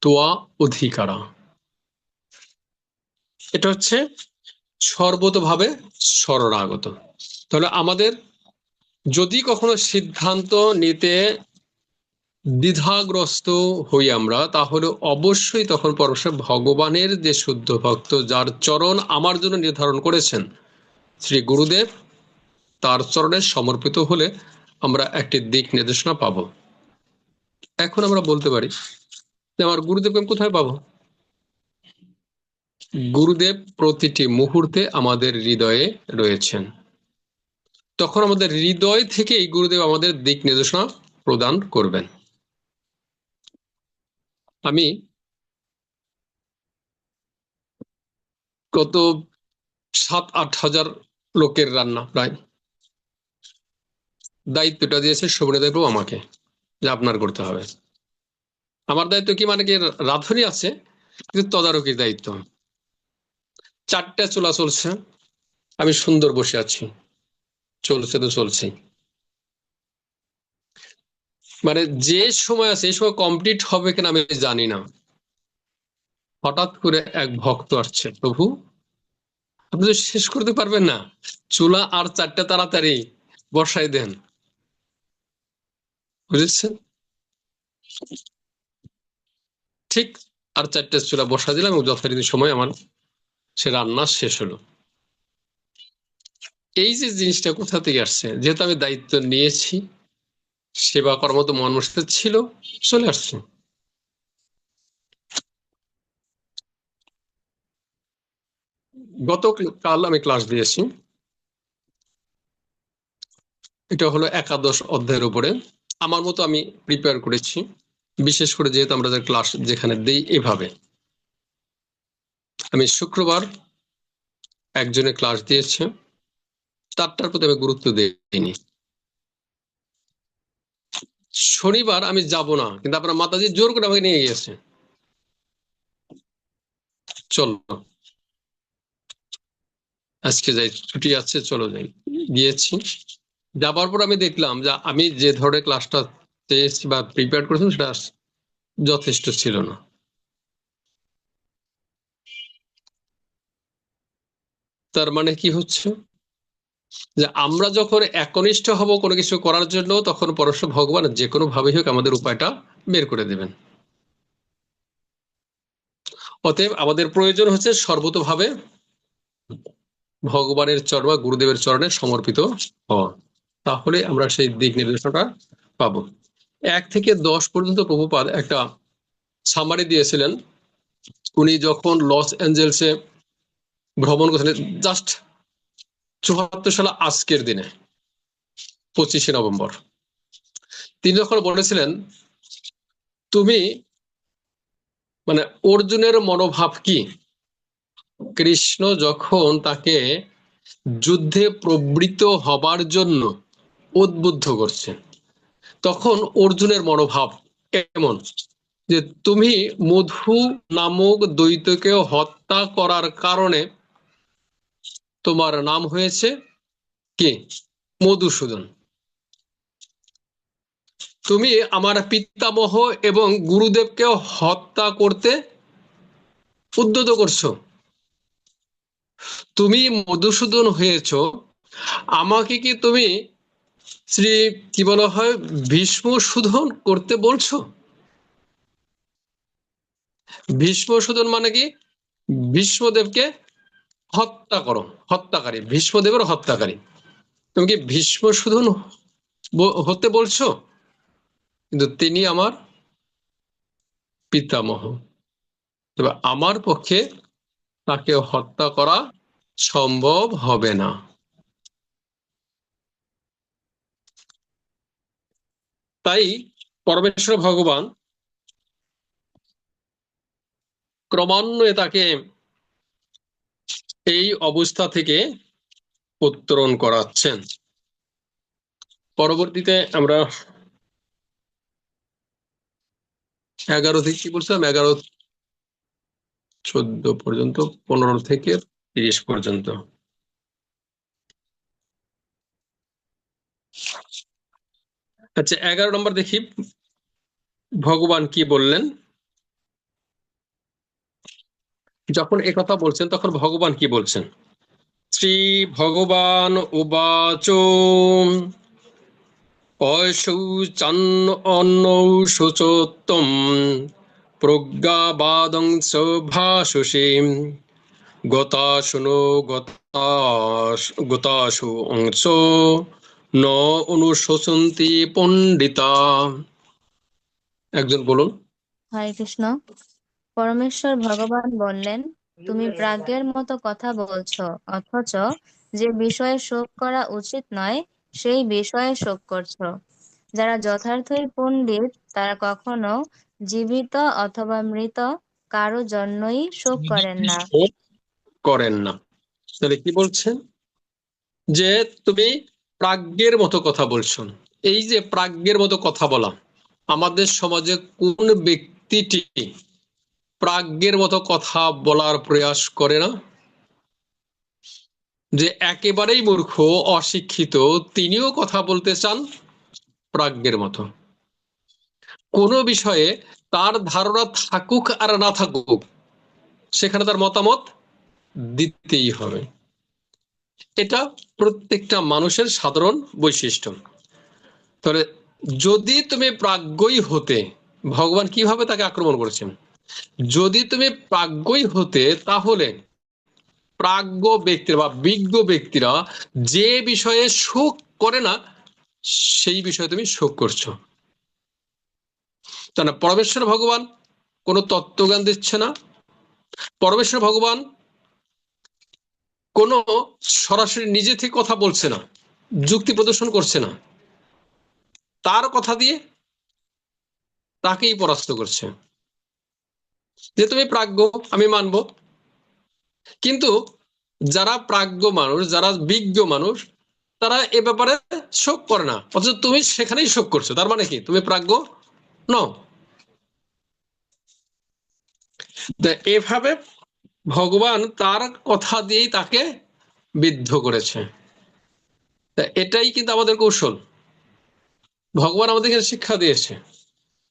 তোয়া অধিকারা। এটা হচ্ছে সর্বতোভাবে শরণাগত। তাহলে আমাদের যদি কখনো সিদ্ধান্ত নিতে দ্বিধাগ্রস্ত হই আমরা, তাহলে অবশ্যই তখন পরমেশ্বর ভগবানের যে শুদ্ধ ভক্ত, যার চরণ আমার জন্য নির্ধারণ করেছেন শ্রী গুরুদেব, তার চরণে সমর্পিত হলে আমরা একটি দিক নির্দেশনা পাবো। এখন আমরা বলতে পারি যে আমার গুরুদেবকে আমি কোথায় পাবো? গুরুদেব প্রতিটি মুহূর্তে আমাদের হৃদয়ে রয়েছেন। তখন আমাদের হৃদয় থেকে এই গুরুদেব আমাদের দিক নির্দেশনা প্রদান করবেন। আমি গত 7-8 হাজার লোকের রান্না প্রায় দায়িত্বটা দিয়েছে সুব্রতদেব আমাকে, যে আপনার করতে হবে। আমার দায়িত্ব কি মানে কি, রাঁধুনি আছে কিন্তু তদারকির দায়িত্ব। 4টে চুলা চলছে, আমি সুন্দর বসে আছি, চলছে তো চলছে। মানে যে সময় আছে এই সময় কমপ্লিট হবে কিনা আমি জানি না। হঠাৎ করে এক ভক্ত আসছে, প্রভু আপনি তো শেষ করতে পারবেন না, চুলা আর 4টে তাড়াতাড়ি বসাই দেন। বুঝেছেন? ঠিক আর 4টে চুলা বসা দিলাম এবং যথারীতি সময় আমার সে রান্না শেষ হলো। এই যে জিনিসটা কোথা থেকে আসছে? যেহেতু আমি দায়িত্ব নিয়েছি, সেবা করার মতো মন মানসিকতা ছিল, চলে আসছে। গতকাল আমি ক্লাস দিয়েছি, এটা হলো একাদশ অধ্যায়ের উপরে। আমার মতো আমি প্রিপেয়ার করেছি, বিশেষ করে যেহেতু আমরা ক্লাস যেখানে দেই এভাবে। আমি শুক্রবার একজনে ক্লাস দিয়েছে, তারটার প্রতি আমি গুরুত্ব দিইনি। শনিবার আমি যাব না, কিন্তু আপনার মাতাজি জোর করে আমাকে নিয়ে গিয়েছে, চলো আজকে যাই, ছুটি আছে চলো যাই। গিয়েছি, যাবার পর আমি দেখলাম যে আমি যে ধরনের ক্লাসটা চেয়েছি বা প্রিপেয়ার করেছিলাম সেটা যথেষ্ট ছিল না। তার মানে কি হচ্ছে, যে আমরা যখন একনিষ্ঠ হব কোনো কিছু করার জন্য, তখন পরমেশ্বর ভগবান যে কোনো ভাবেই হোক আমাদের উপায়টা বের করে দেবেন। অতএব আমাদের প্রয়োজন হচ্ছে সর্বতোভাবে ভগবানের চরণ বা গুরুদেবের চরণে সমর্পিত হওয়া, তাহলে আমরা সেই দিক নির্দেশনাটা পাবো। 1 থেকে 10 পর্যন্ত প্রভুপাদ একটা সামারি দিয়েছিলেন। উনি যখন লস অ্যাঞ্জেলসে ভ্রমণ করেছিলেন, জাস্ট 74 সালে আজকের দিনে 25শে নভেম্বর, তিনি যখন বলেছিলেন তুমি মানে অর্জুনের মনোভাব কি, কৃষ্ণ যখন তাকে যুদ্ধে প্রবৃত্ত হবার জন্য উদ্বুদ্ধ করছে, তখন অর্জুনের মনোভাব এমন যে তুমি মধু নামক দৈত্যকে হত্যা করার কারণে তোমার নাম হয়েছে কি, মধুসূদন। তুমি আমার পিতামহ এবং গুরুদেবকে হত্যা করতে উদ্যত করছো, তুমি মধুসূদন হয়েছো, আমাকে কি তুমি শ্রী কি বলা হয় ভীষ্মসূদন করতে বলছো? ভীষ্মসূদন মানে কি, ভীষ্মদেবকে হত্যা করো, হত্যাকারী, ভীষ্মদেবের হত্যাকারী। তুমি কি ভীষ্মসূদন হতে বলছো? কিন্তু তিনি আমার পিতামহ, তবে আমার পক্ষে তাকে হত্যা করা সম্ভব হবে না। তাই পরমেশ্বর ভগবান ক্রমান্বয়ে তাকে এই অবস্থা থেকে উত্তরণ করাচ্ছেন। পরবর্তীতে আমরা 11 থেকে কি বলছিলাম, 11, 14 পর্যন্ত, 15 থেকে 30 পর্যন্ত। আচ্ছা, 11 নম্বর দেখি ভগবান কি বললেন। যখন একথা বলছেন তখন ভগবান কি বলছেন। শ্রী ভগবান উবাচ অশৌচান্ন অন্নৌশোচোত্তম প্রজ্ঞাবাদং ভাষুষে গতাশুনো গতাসু অংশ ন অনুশোচন্তি পণ্ডিতা। একজন বলুন। হরে কৃষ্ণ। পরমেশ্বর ভগবান বললেন, তুমি প্রাজ্ঞের মতো কথা বলছো, অথচ যে বিষয়ে শোক করা উচিত নয় সেই বিষয়ে শোক করছো। যারা যথার্থই পণ্ডিত তারা কখনো জীবিত অথবা মৃত কারো জন্যই শোক করেন না। শোক করেন না। তাহলে কি বলছেন, যে তুমি প্রাজ্ঞের মতো কথা বলছো। এই যে প্রাজ্ঞের মতো কথা বলা, আমাদের সমাজে কোন ব্যক্তিটি প্রাজ্ঞের মতো কথা বলার প্রয়াস করে না? যে একেবারেই মূর্খ, অশিক্ষিত, তিনিও কথা বলতে চান প্রাজ্ঞের মতো। কোনো বিষয়ে তার ধারণা থাকুক আর না থাকুক, সেখানে তার মতামত দিতেই হবে। এটা প্রত্যেকটা মানুষের সাধারণ বৈশিষ্ট্য। তাহলে যদি তুমি প্রাজ্ঞই হতে, ভগবান কিভাবে তাকে আক্রমণ করেছেন, যদি তুমি প্রাজ্ঞই হতে তাহলে প্রাজ্ঞ ব্যক্তিরা বা বিজ্ঞ ব্যক্তিরা যে বিষয়ে শোক করে না সেই বিষয়ে তুমি শোক করছো। তা না, পরমেশ্বর ভগবান কোনো তত্ত্বজ্ঞান দিচ্ছে না, পরমেশ্বর ভগবান কোনো সরাসরি নিজে থেকে কথা বলছে না, যুক্তি প্রদর্শন করছে না, তার কথা দিয়ে তাকেই পরাস্ত করছে। যে তুমি প্রাজ্ঞ, আমি মানব, কিন্তু যারা প্রাজ্ঞ মানুষ, যারা বিজ্ঞ মানুষ, তারা এ ব্যাপারে শোক করে না, অথচ তুমি সেখানেই শোক করছো। তার মানে কি তুমি প্রাজ্ঞ নও। এভাবে ভগবান তার কথা দিয়েই তাকে বিদ্ধ করেছে। এটাই কিন্তু আমাদের কৌশল। ভগবান আমাদেরকে শিক্ষা দিয়েছে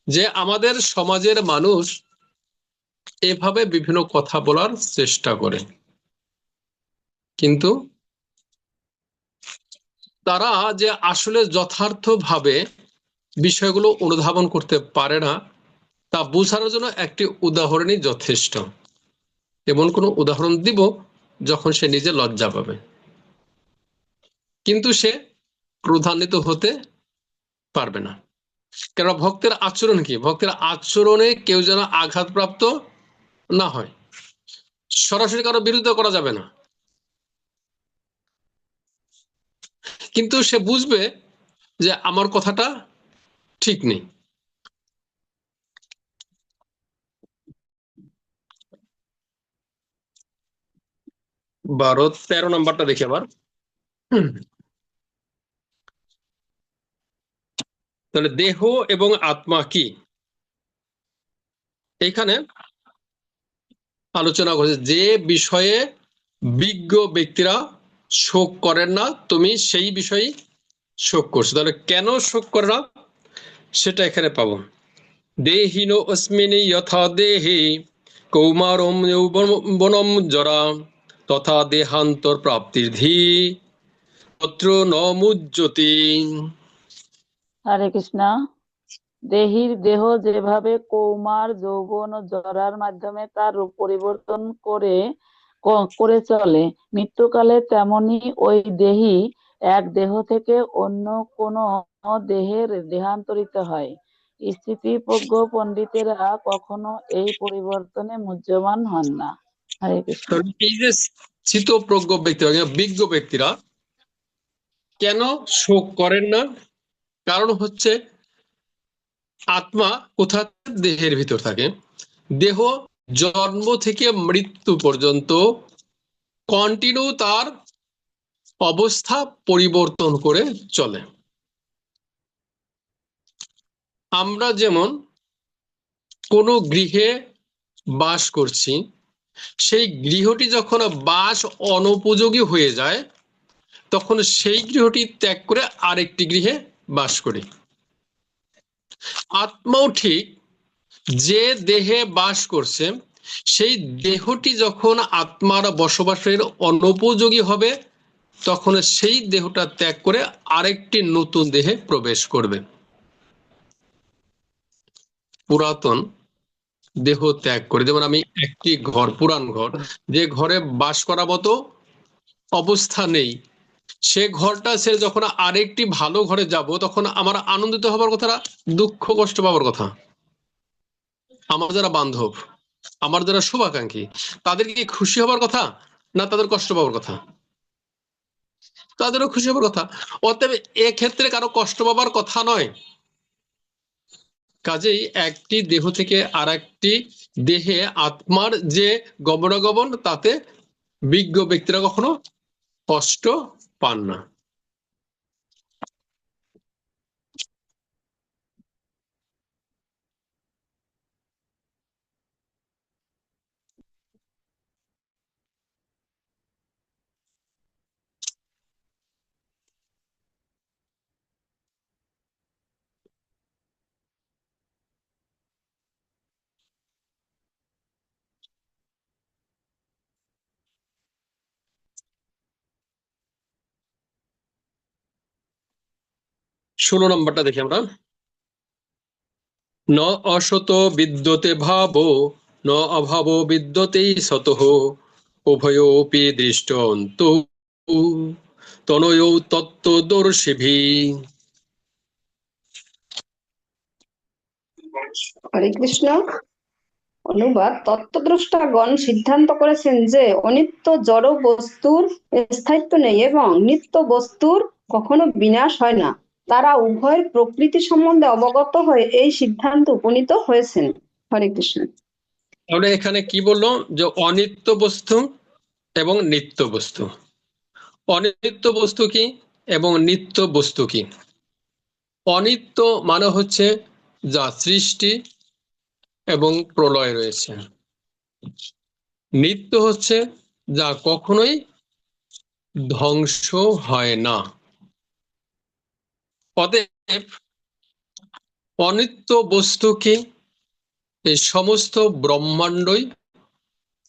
যে আমাদের সমাজের মানুষ এভাবে বিভিন্ন কথা বলার চেষ্টা করে, কিন্তু তারা যে আসলে যথার্থভাবে বিষয়গুলো অনুধাবন করতে পারে না তা বোঝানোর জন্য একটি উদাহরণই যথেষ্ট। এমন কোনো উদাহরণ দিব যখন সে নিজে লজ্জা পাবে, কিন্তু সে ক্রোধান্বিত হতে পারবে না। কেননা ভক্তের আচরণ কি, ভক্তের আচরণে কেউ যেন আঘাতপ্রাপ্ত না হয়। সরাসরি কারো বিরুদ্ধে করা যাবে না, কিন্তু সে বুঝবে যে আমার কথাটা ঠিক নেই। বারো 13 নম্বরটা দেখি আবার। তাহলে দেহ এবং আত্মা কি, এইখানে আলোচনা করছে যে বিষয়ে বিজ্ঞ ব্যক্তিরা শোক করেন না, তুমি সেই বিষয়ে শোক করছো। তাহলে কেন শোক করে না সেটা এখানে পাবো। দেহিনো অস্মিনি যথা দেহে কৌমারম যৌবনম জরা তথা দেহান্তর প্রাপ্তির ধী তত্র ন মুজ্জতি। হরে কৃষ্ণ। দেহ যেভাবে কৌমার, যৌবন ও জরার মাধ্যমে তার রূপ পরিবর্তন করে চলে, মৃত্যুকালে তেমনি ওই দেহী এক দেহ থেকে অন্য কোন দেহের দেহান্তরিত হয়। স্থিতিপ্রজ্ঞ পণ্ডিতেরা কখনো এই পরিবর্তনে মুহ্যমান হন না। হরে কৃষ্ণ। এই যে স্থিতপ্রজ্ঞ ব্যক্তিরা, বিজ্ঞ ব্যক্তিরা কেন শোক করেন না, কারণ হচ্ছে আত্মা কোথা দেহের ভিতর থাকে। দেহ জন্ম থেকে মৃত্যু পর্যন্ত কন্টিনিউ তার অবস্থা পরিবর্তন করে চলে। আমরা যেমন কোনো গৃহে বাস করছি, সেই গৃহটি যখন বাস অনুপযোগী হয়ে যায় তখন সেই গৃহটি ত্যাগ করে আরেকটি গৃহে বাস করি। আত্মাও ঠিক, যে দেহে বাস করছে সেই দেহটি যখন আত্মার বসবাসের অনুপযোগী হবে তখন সেই দেহটা ত্যাগ করে আরেকটি নতুন দেহে প্রবেশ করবে। পুরাতন দেহ ত্যাগ করে, যেমন আমি একটি ঘর, পুরান ঘর, যে ঘরে বাস করার মতো অবস্থা নেই, সে ঘরটা ছেড়ে যখন আরেকটি ভালো ঘরে যাব তখন আমার আনন্দিত হবার কথা না দুঃখ কষ্ট পাওয়ার কথা? আমার যারা বান্ধব, আমার যারা শুভাকাঙ্ক্ষী, তাদের কি খুশি হবার কথা না তাদের কষ্ট পাওয়ার কথা? তাদেরও খুশি হবার কথা। অতএব এক্ষেত্রে কারো কষ্ট পাবার কথা নয়। কাজেই একটি দেহ থেকে আর একটি দেহে আত্মার যে গমনাগমন, তাতে বিজ্ঞ ব্যক্তিরা কখনো কষ্ট পান না। ষোলো নম্বরটা দেখি আমরা। ন অসত বিদ্যতে ভাবো ন অভাব বিদ্যতে সতঃ উভয়োপি দৃষ্টন্তু তনয়ৌ তত্ত্বদর্শিভি। হরে কৃষ্ণ। অনুবাদ: তত্ত্বদ্রষ্টাগণ সিদ্ধান্ত করেছেন যে অনিত্য জড় বস্তুর স্থায়িত্ব নেই এবং নিত্য বস্তুর কখনো বিনাশ হয় না। তারা উভয়ের প্রকৃতি সম্বন্ধে অবগত হয়ে এই সিদ্ধান্তে উপনীত হয়েছেন। হরে কৃষ্ণ। তাহলে এখানে কি বললো যে অনিত্য বস্তু এবং নিত্য বস্তু। অনিত্য বস্তু কি এবং নিত্য বস্তু কি? অনিত্য মানে হচ্ছে যা সৃষ্টি এবং প্রলয় রয়েছে। নিত্য হচ্ছে যা কখনোই ধ্বংস হয় না। অতএব অনিত্য বস্তু কি? এই সমস্ত ব্রহ্মাণ্ডই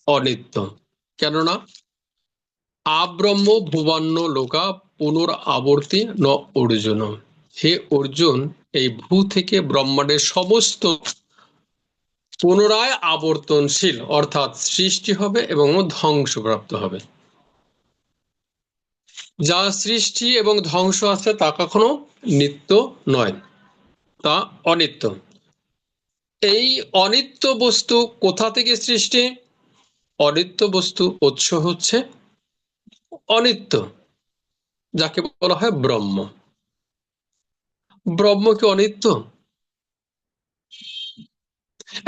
অনিত্য। কেননা আব্রহ্ম ভুবান্ন লোকা পুনরাবর্তি ন অর্জুন। হে অর্জুন, এই ভূ থেকে ব্রহ্মাণ্ডের সমস্ত পুনরায় আবর্তনশীল, অর্থাৎ সৃষ্টি হবে এবং ধ্বংসপ্রাপ্ত হবে। যা সৃষ্টি এবং ধ্বংস আছে তা কখনো নিত্য নয়, তা অনিত্য। এই অনিত্য বস্তু কোথা থেকে সৃষ্টি? অনিত্য বস্তু উৎস হচ্ছে অনিত্য, যাকে বলা হয় ব্রহ্ম। ব্রহ্ম কি অনিত্য?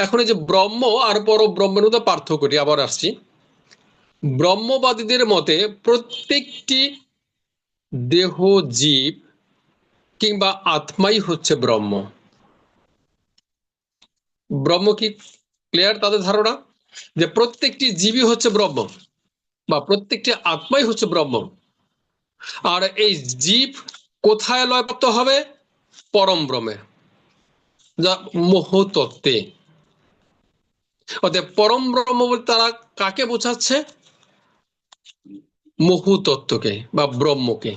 এখন এই যে ব্রহ্ম আর পরব্রহ্মের মধ্যে পার্থক্যটি আবার আসছি। ব্রহ্মবাদীদের মতে প্রত্যেকটি দেহ, জীব কিংবা আত্মাই হচ্ছে ব্রহ্ম। ব্রহ্ম কি ক্লিয়ার তাদের ধারণা? যে প্রত্যেকটি জীবই হচ্ছে ব্রহ্ম বা প্রত্যেকটি আত্মাই হচ্ছে ব্রহ্ম। আর এই জীব কোথায় লয়প্রাপ্ত হবে? পরম ব্রহ্মে, যা মোহতত্ত্বে। অতএব পরম ব্রহ্ম বলতে তারা কাকে বোঝাচ্ছে? মোহতত্ত্বকে বা ব্রহ্মকে।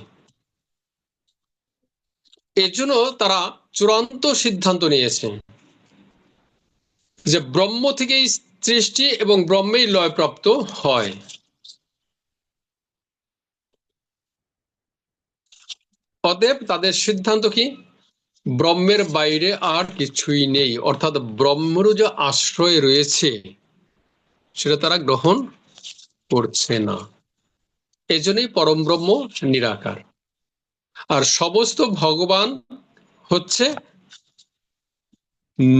এর জন্য তারা চূড়ান্ত সিদ্ধান্ত নিয়েছেন যে ব্রহ্ম থেকেই সৃষ্টি এবং ব্রহ্মেই লয়প্রাপ্ত হয়। অতএব তাদের সিদ্ধান্ত কি? ব্রহ্মের বাইরে আর কিছুই নেই, অর্থাৎ ব্রহ্মেরও যে আশ্রয় রয়েছে সেটা তারা গ্রহণ করছে না। এজন্যই পরম ব্রহ্ম নিরাকার, আর সমস্ত ভগবান হচ্ছে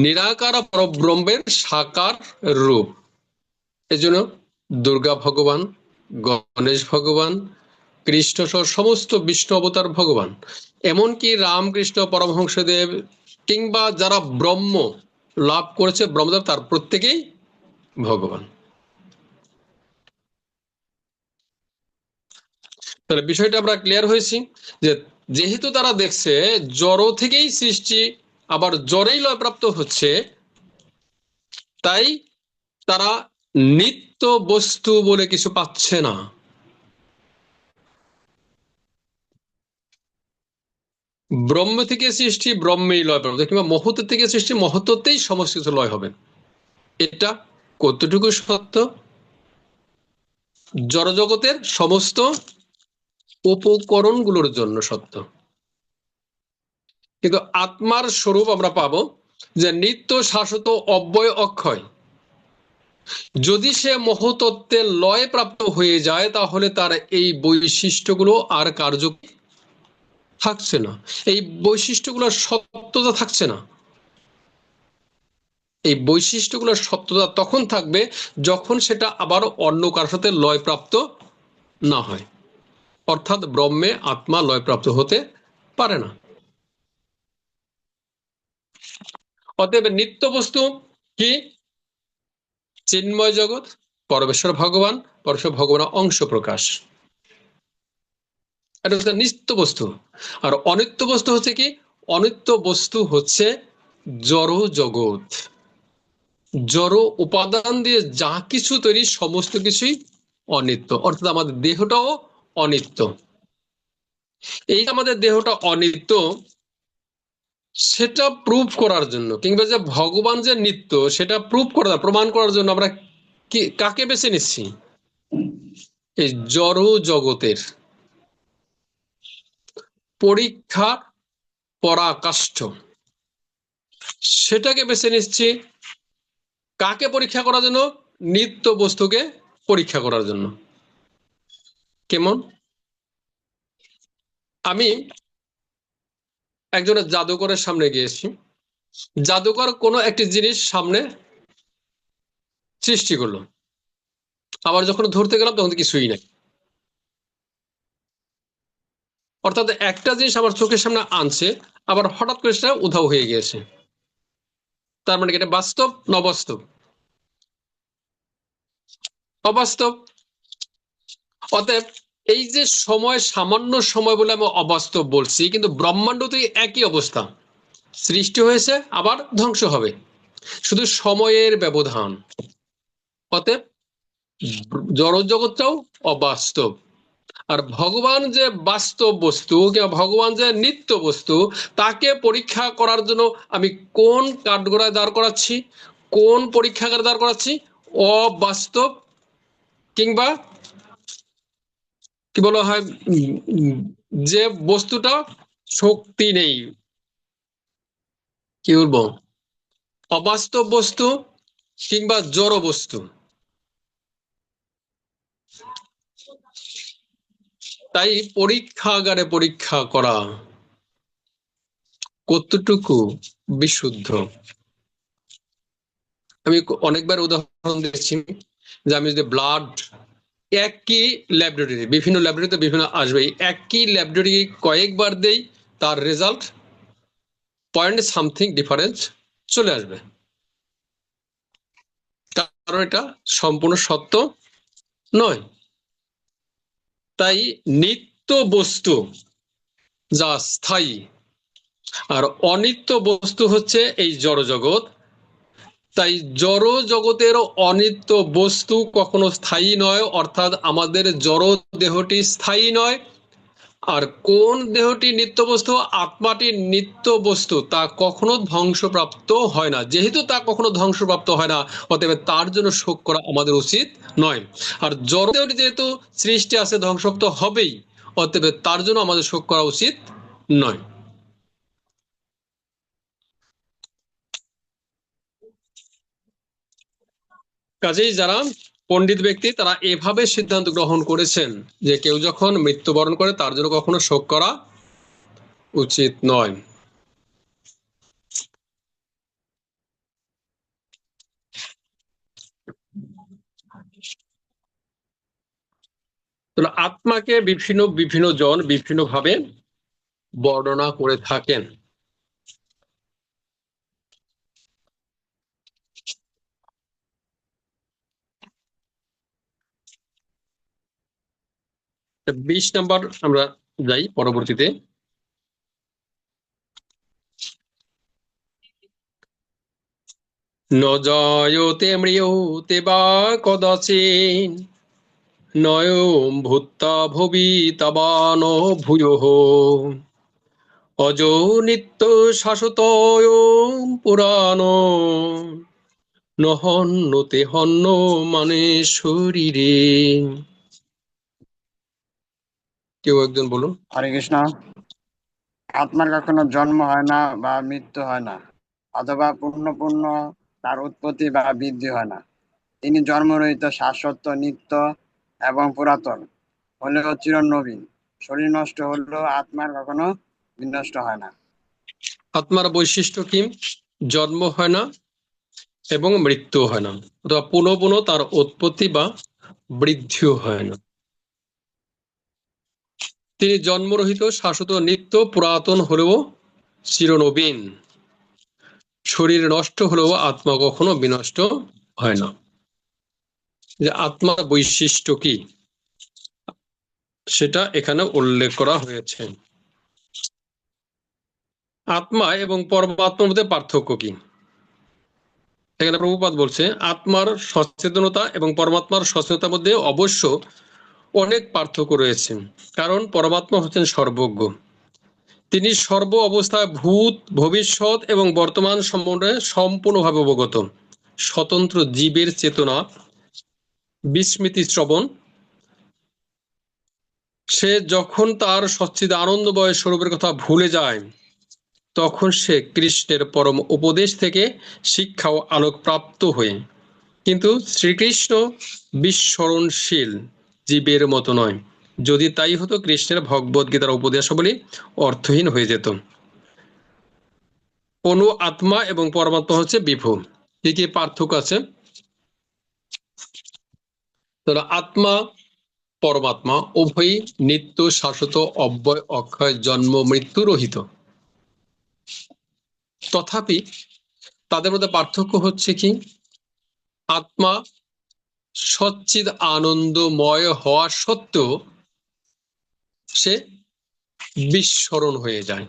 নিরাকার পরব্রহ্মের সাকার রূপ। এজন্য দুর্গা ভগবান, গণেশ ভগবান, কৃষ্ণ সহ সমস্ত বিষ্ণু অবতার ভগবান, এমনকি রামকৃষ্ণ পরমহংসদেব, কিংবা যারা ব্রহ্ম লাভ করেছে, ব্রহ্মদেব, তার প্রত্যেকেই ভগবান। তাহলে বিষয়টা আমরা ক্লিয়ার হয়েছি যে যেহেতু তারা দেখছে জড় থেকেই সৃষ্টি, আবার জড়েই লয়প্রাপ্ত হচ্ছে, তাই তারা নিত্য বস্তু বলে কিছু পাচ্ছে না। ব্রহ্ম থেকে সৃষ্টি, ব্রহ্মেই লয়প্রাপ্ত, কিংবা মহত্ব থেকে সৃষ্টি, মহত্বতেই সমস্ত কিছু লয় হবে। এটা কতটুকু সত্য? জড়জগতের সমস্ত উপকরণগুলোর জন্য সত্য, কিন্তু আত্মার স্বরূপ আমরা পাবো যে নিত্য, শাশ্বত, অব্যয়, অক্ষয়। যদি সে মহতত্ত্বে লয় প্রাপ্ত হয়ে যায়, তাহলে তার এই বৈশিষ্ট্যগুলো আর কার্য থাকছে না, এই বৈশিষ্ট্যগুলোর সত্যতা থাকছে না। এই বৈশিষ্ট্যগুলোর সত্যতা তখন থাকবে যখন সেটা আবার অন্য কারোর সাথে লয় প্রাপ্ত না হয়, অর্থাৎ ব্রহ্মে আত্মা লয় প্রাপ্ত হতে পারে না। অতএব নিত্য বস্তু কি? চিন্ময় জগৎ, পরমেশ্বর ভগবান, পরমেশ্বর ভগবানের অংশ প্রকাশ, এটা হচ্ছে নিত্য বস্তু। আর অনিত্য বস্তু হচ্ছে কি? অনিত্য বস্তু হচ্ছে জড় জগৎ। জড় উপাদান দিয়ে যা কিছু তৈরি, সমস্ত কিছুই অনিত্য, অর্থাৎ আমাদের দেহটাও অনিত্য। এই যে আমাদের দেহটা অনিত্য, সেটা প্রুভ করার জন্য, কিংবা যে ভগবান যে নিত্য, সেটা প্রুভ করার, প্রমাণ করার জন্য আমরা কাকে বেছে নিচ্ছি? এই জড় জগতের পরীক্ষা পরাকাষ্ঠ, সেটাকে বেছে নিচ্ছি। কাকে পরীক্ষা করার জন্য? নিত্য বস্তুকে পরীক্ষা করার জন্য। কেমন? আমি একজনের জাদুকরের সামনে গিয়েছি, জাদুকর কোনো একটি জিনিস সামনে সৃষ্টি করলো, আবার যখন ধরতে গেলাম তখন কিছুই নাই। অর্থাৎ একটা জিনিস আমার চোখের সামনে আনছে, আবার হঠাৎ করে সেটা উধাও হয়ে গিয়েছে। তার মানে এটা বাস্তব না অবাস্তব? অবাস্তব। অতএব এই যে সময়, সামান্য সময় বলে আমি অবাস্তব বলছি, কিন্তু ব্রহ্মাণ্ড তো একই অবস্থা, সৃষ্টি হয়েছে আবার ধ্বংস হবে, শুধু সময়ের ব্যবধান। অতএব জড় জগৎটাও অবাস্তব। আর ভগবান যে বাস্তব বস্তু, কিংবা ভগবান যে নিত্য বস্তু, তাকে পরীক্ষা করার জন্য আমি কোন কাঠগড়ায় দাঁড় করাচ্ছি, কোন পরীক্ষাগারে দাঁড় করাচ্ছি? অবাস্তব, কিংবা কি বলা হয়, যে বস্তুটা শক্তি নেই, কি বলবো, অবাস্তব বস্তু কিংবা জড় বস্তু। তাই পরীক্ষাগারে পরীক্ষা করা কতটুকু বিশুদ্ধ। আমি অনেকবার উদাহরণ দিচ্ছি যে আমি যদি ব্লাড, একই ল্যাবরেটরি, বিভিন্ন ল্যাবরেটরিতে বিভিন্ন আসবে, একই ল্যাবরেটরি কয়েকবার দেই, তার রেজাল্ট পয়েন্ট সামথিং ডিফারেন্স চলে আসবে, কারণ এটা সম্পূর্ণ সত্য নয়। তাই নিত্য বস্তু যা স্থায়ী, আর অনিত্য বস্তু হচ্ছে এই জড় জগৎ। তাই জড় জগতের অনিত্য বস্তু কখনো স্থায়ী নয়, অর্থাৎ আমাদের জড় দেহটি স্থায়ী নয়। আর কোন দেহটি নিত্য বস্তু? আত্মাটি নিত্য বস্তু, তা কখনো ধ্বংসপ্রাপ্ত হয় না। যেহেতু তা কখনো ধ্বংসপ্রাপ্ত হয় না, অতএব তার জন্য শোক করা আমাদের উচিত নয়। আর জড় দেহটি যেহেতু সৃষ্টি আছে, ধ্বংসপ্রাপ্ত হবেই, অতএব তার জন্য আমাদের শোক করা উচিত নয়। কাজেই যারা পণ্ডিত ব্যক্তি, তারা এভাবে সিদ্ধান্ত গ্রহণ করেছেন যে কেউ যখন মৃত্যুবরণ করে, তার জন্য কখনো শোক করা উচিত নয়। আত্মাকে বিভিন্ন বিভিন্ন জন বিভিন্ন ভাবে বর্ণনা করে থাকেন। 20 নাম্বার আমরা যাই পরবর্তীতে। ন জয়তে ম্রিয়তে বা কদাচিন নয়ম ভূত্তা ভবিতা বা ন ভূয়ঃ অজো নিত্য শাশ্বতয়ম পুরাণ নহন্যতে হন্য মানে শরীরে। কেউ একজন বলুন। হরে কৃষ্ণ। আত্মার কখনো জন্ম হয় না বা মৃত্যু হয় না, অথবা পূর্ণ তার উৎপত্তি বা বৃদ্ধি হয় না। তিনি জন্মরহিত, শাশ্বত, নিত্য এবং পুরাতন, হলেও চিরনবীন। শরীর নষ্ট হলেও আত্মার কখনো বিনষ্ট হয় না। আত্মার বৈশিষ্ট্য কি? জন্ম হয় না এবং মৃত্যু হয় না, অথবা পুনঃ তার উৎপত্তি বা বৃদ্ধিও হয় না। তিনি জন্মরহিত, শাশ্বত, নিত্য, পুরাতন হলেও চিরনবীন। শরীর নষ্ট হলেও আত্মা কখনো বিনষ্ট হয় না। যে আত্মার বৈশিষ্ট্য কি সেটা এখানে উল্লেখ করা হয়েছে। আত্মা এবং পরমাত্মার মধ্যে পার্থক্য কি? এখানে প্রভুপাদ বলছে আত্মার সচেতনতা এবং পরমাত্মার সচেতনতার মধ্যে অবশ্য অনেক পার্থক্য রয়েছে, কারণ পরমাত্মা হচ্ছেন সর্বজ্ঞ। তিনি সর্ব অবস্থায় ভূত, ভবিষ্যৎ এবং বর্তমান সম্বন্ধে সম্পূর্ণভাবে অবগত। স্বতন্ত্র জীবের চেতনা, বিস্মৃতি শ্রবণ, সে যখন তার সচ্চিদ আনন্দময় স্বরূপের কথা ভুলে যায়, তখন সে কৃষ্ণের পরম উপদেশ থেকে শিক্ষা ও আলোক প্রাপ্ত হয়ে, কিন্তু শ্রীকৃষ্ণ বিস্মরণশীল জীবের মতো নয়। যদি তাই হতো, কৃষ্ণের ভগবদ গীতার উপদেশাবলী অর্থহীন হয়ে যেত। অনু আত্মা এবং পরমাত্মা হচ্ছে বিভু। কি কি পার্থক্য আছে? আত্মা, পরমাত্মা উভয়ই নিত্য, শাশ্বত, অব্যয়, অক্ষয়, জন্ম মৃত্যু রহিত। তথাপি তাদের মধ্যে পার্থক্য হচ্ছে কি? আত্মা সচ্চিদ আনন্দময় হওয়া সত্ত্বেও সে বিস্মরণ হয়ে যায়।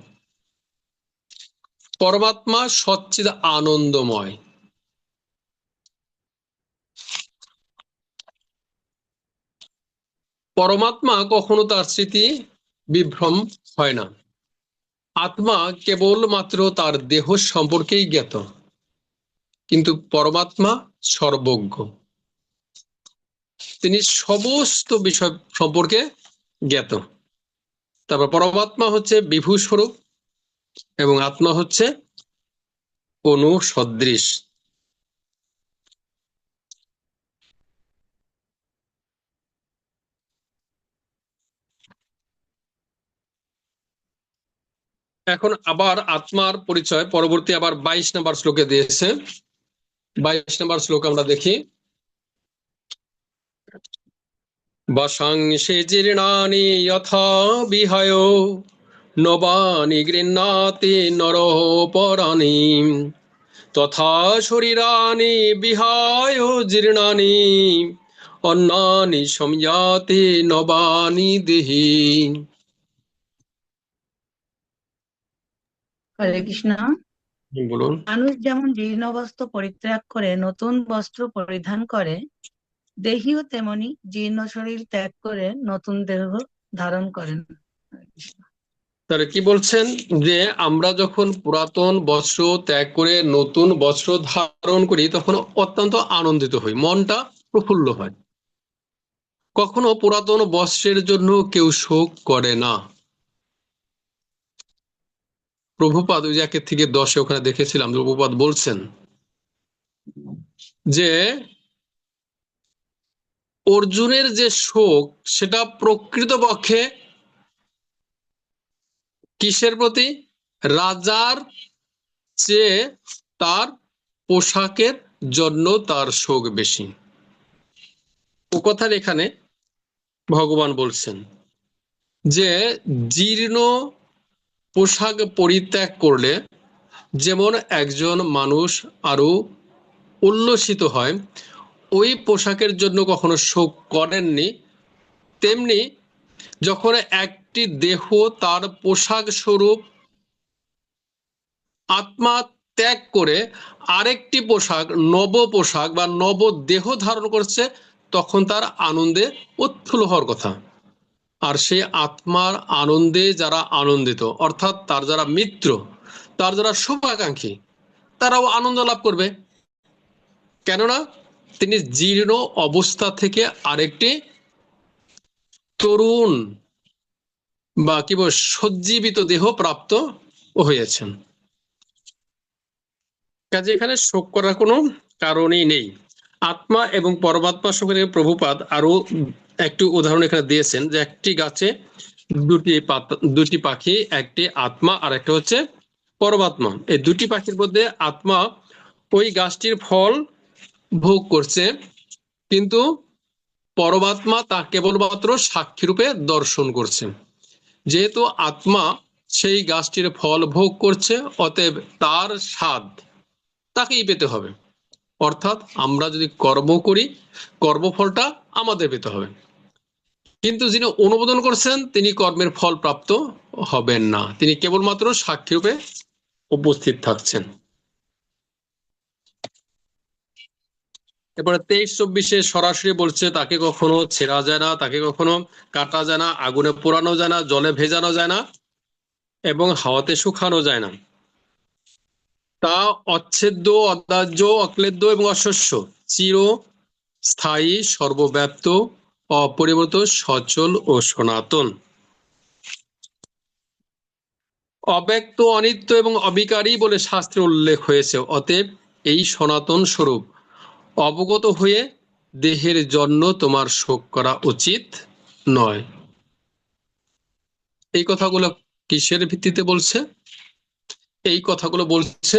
পরমাত্মা সচ্চিদ আনন্দময়। পরমাত্মা কখনো তার স্মৃতি বিভ্রম হয় না। আত্মা কেবলমাত্র তার দেহ সম্পর্কেই জ্ঞাত, কিন্তু পরমাত্মা সর্বজ্ঞ। তিনি সমস্ত বিষয় সম্পর্কে জ্ঞাত। তারপর পরমাত্মা হচ্ছে বিভু স্বরূপ এবং আত্মা হচ্ছে অনু সদৃশ। এখন আবার আত্মার পরিচয় পরবর্তী আবার 22 নম্বর শ্লোকে দিয়েছে। 22 নম্বর শ্লোক আমরা দেখি। বশংসে জীর্ণানি যথা বিহায় নবানি গৃহ্ণাতি নরঃ পরাণি তথা শরীরানি বিহায় জীর্ণানি অন্যানি সংয়াতি নবানি দেহি। হরে কৃষ্ণ। বলুন। মানুষ যেমন জীর্ণ বস্ত্র পরিত্যাগ করে নতুন বস্ত্র পরিধান করে, দেহীও তেমনি জীর্ণ শরীর ত্যাগ করে নতুন দেহ ধারণ করেন। তাহলে কি বলছেন? যে আমরা যখন পুরাতন বস্ত্র ত্যাগ করে নতুন বস্ত্র ধারণ করি তখন অত্যন্ত আনন্দিত হই, মনটা প্রফুল্ল হয়। কখনো পুরাতন বস্ত্রের জন্য কেউ শোক করে না। প্রভুপাদ ওই 1 থেকে 10 ওখানে দেখেছিলাম, প্রভুপাদ বলছেন যে অর্জুনের যে শোক সেটা প্রকৃতপক্ষে কিসের প্রতি? রাজার চেয়ে তার পোশাকের জন্য তার শোক বেশি। ও কথার এখানে ভগবান বলছেন যে জীর্ণ পোশাক পরিত্যাগ করলে যেমন একজন মানুষ আরো উল্লসিত হয়, ওই পোশাকের জন্য কখনো শোক করেননি, তেমনি যখন একটি দেহ তার পোশাক স্বরূপ আত্মা ত্যাগ করে আরেকটি পোশাক, নব পোশাক বা নব দেহ ধারণ করছে, তখন তার আনন্দে উৎফুল্ল হওয়ার কথা। আর সেই আত্মার আনন্দে যারা আনন্দিত, অর্থাৎ তার যারা মিত্র, তার যারা শুভাকাঙ্ক্ষী, তারাও আনন্দ লাভ করবে। কেননা তিনি জীর্ণ অবস্থা থেকে আরেকটি তরুণ বা কি বল সজ্জীবিত দেহ প্রাপ্ত হয়েছেন। কাজে এখানে শোক করার কোনো কারণই নেই। আত্মা এবং পরমাত্মা সম্পর্কে প্রভুপাদ আরো একটি উদাহরণ এখানে দিয়েছেন, যে একটি গাছে দুটি পাখি, একটি আত্মা আর একটা হচ্ছে পরমাত্মা। এই দুটি পাখির মধ্যে আত্মা ওই গাছটির ফল ভোগ করছে, কিন্তু পরমাত্মা তা কেবলমাত্র সাক্ষী রূপে দর্শন করছে। যেহেতু আত্মা সেই গাছটির ফল ভোগ করছে, অতএব তার স্বাদ তাকেই পেতে হবে। অর্থাৎ আমরা যদি কর্ম করি, কর্মফলটা আমাদের পেতে হবে, কিন্তু যিনি অনুমোদন করছেন তিনি কর্মের ফল প্রাপ্ত হবেন না, তিনি কেবলমাত্র সাক্ষী রূপে উপস্থিত থাকছেন। এরপরে 23-24 সরাসরি বলছে, তাকে কখনো ছেঁড়া যায় না, তাকে কখনো কাটা যায় না, আগুনে পোড়ানো যায় না, জলে ভেজানো যায় না এবং হাওয়াতে শুকানো যায় না। তা অচ্ছেদ্য, অদাহ্য, অক্লেদ্য এবং অশস্য, চির স্থায়ী, সর্বব্যাপ্ত, অপরিবর্তিত, সচল ও সনাতন। অব্যক্ত, অনিত্য এবং অবিকারী বলে শাস্ত্রে উল্লেখ হয়েছে। অতএব এই সনাতন স্বরূপ অবগত হয়ে দেহের জন্য তোমার শোক করা উচিত নয়। এই কথাগুলো কিসের ভিত্তিতে বলছে? এই কথাগুলো বলছে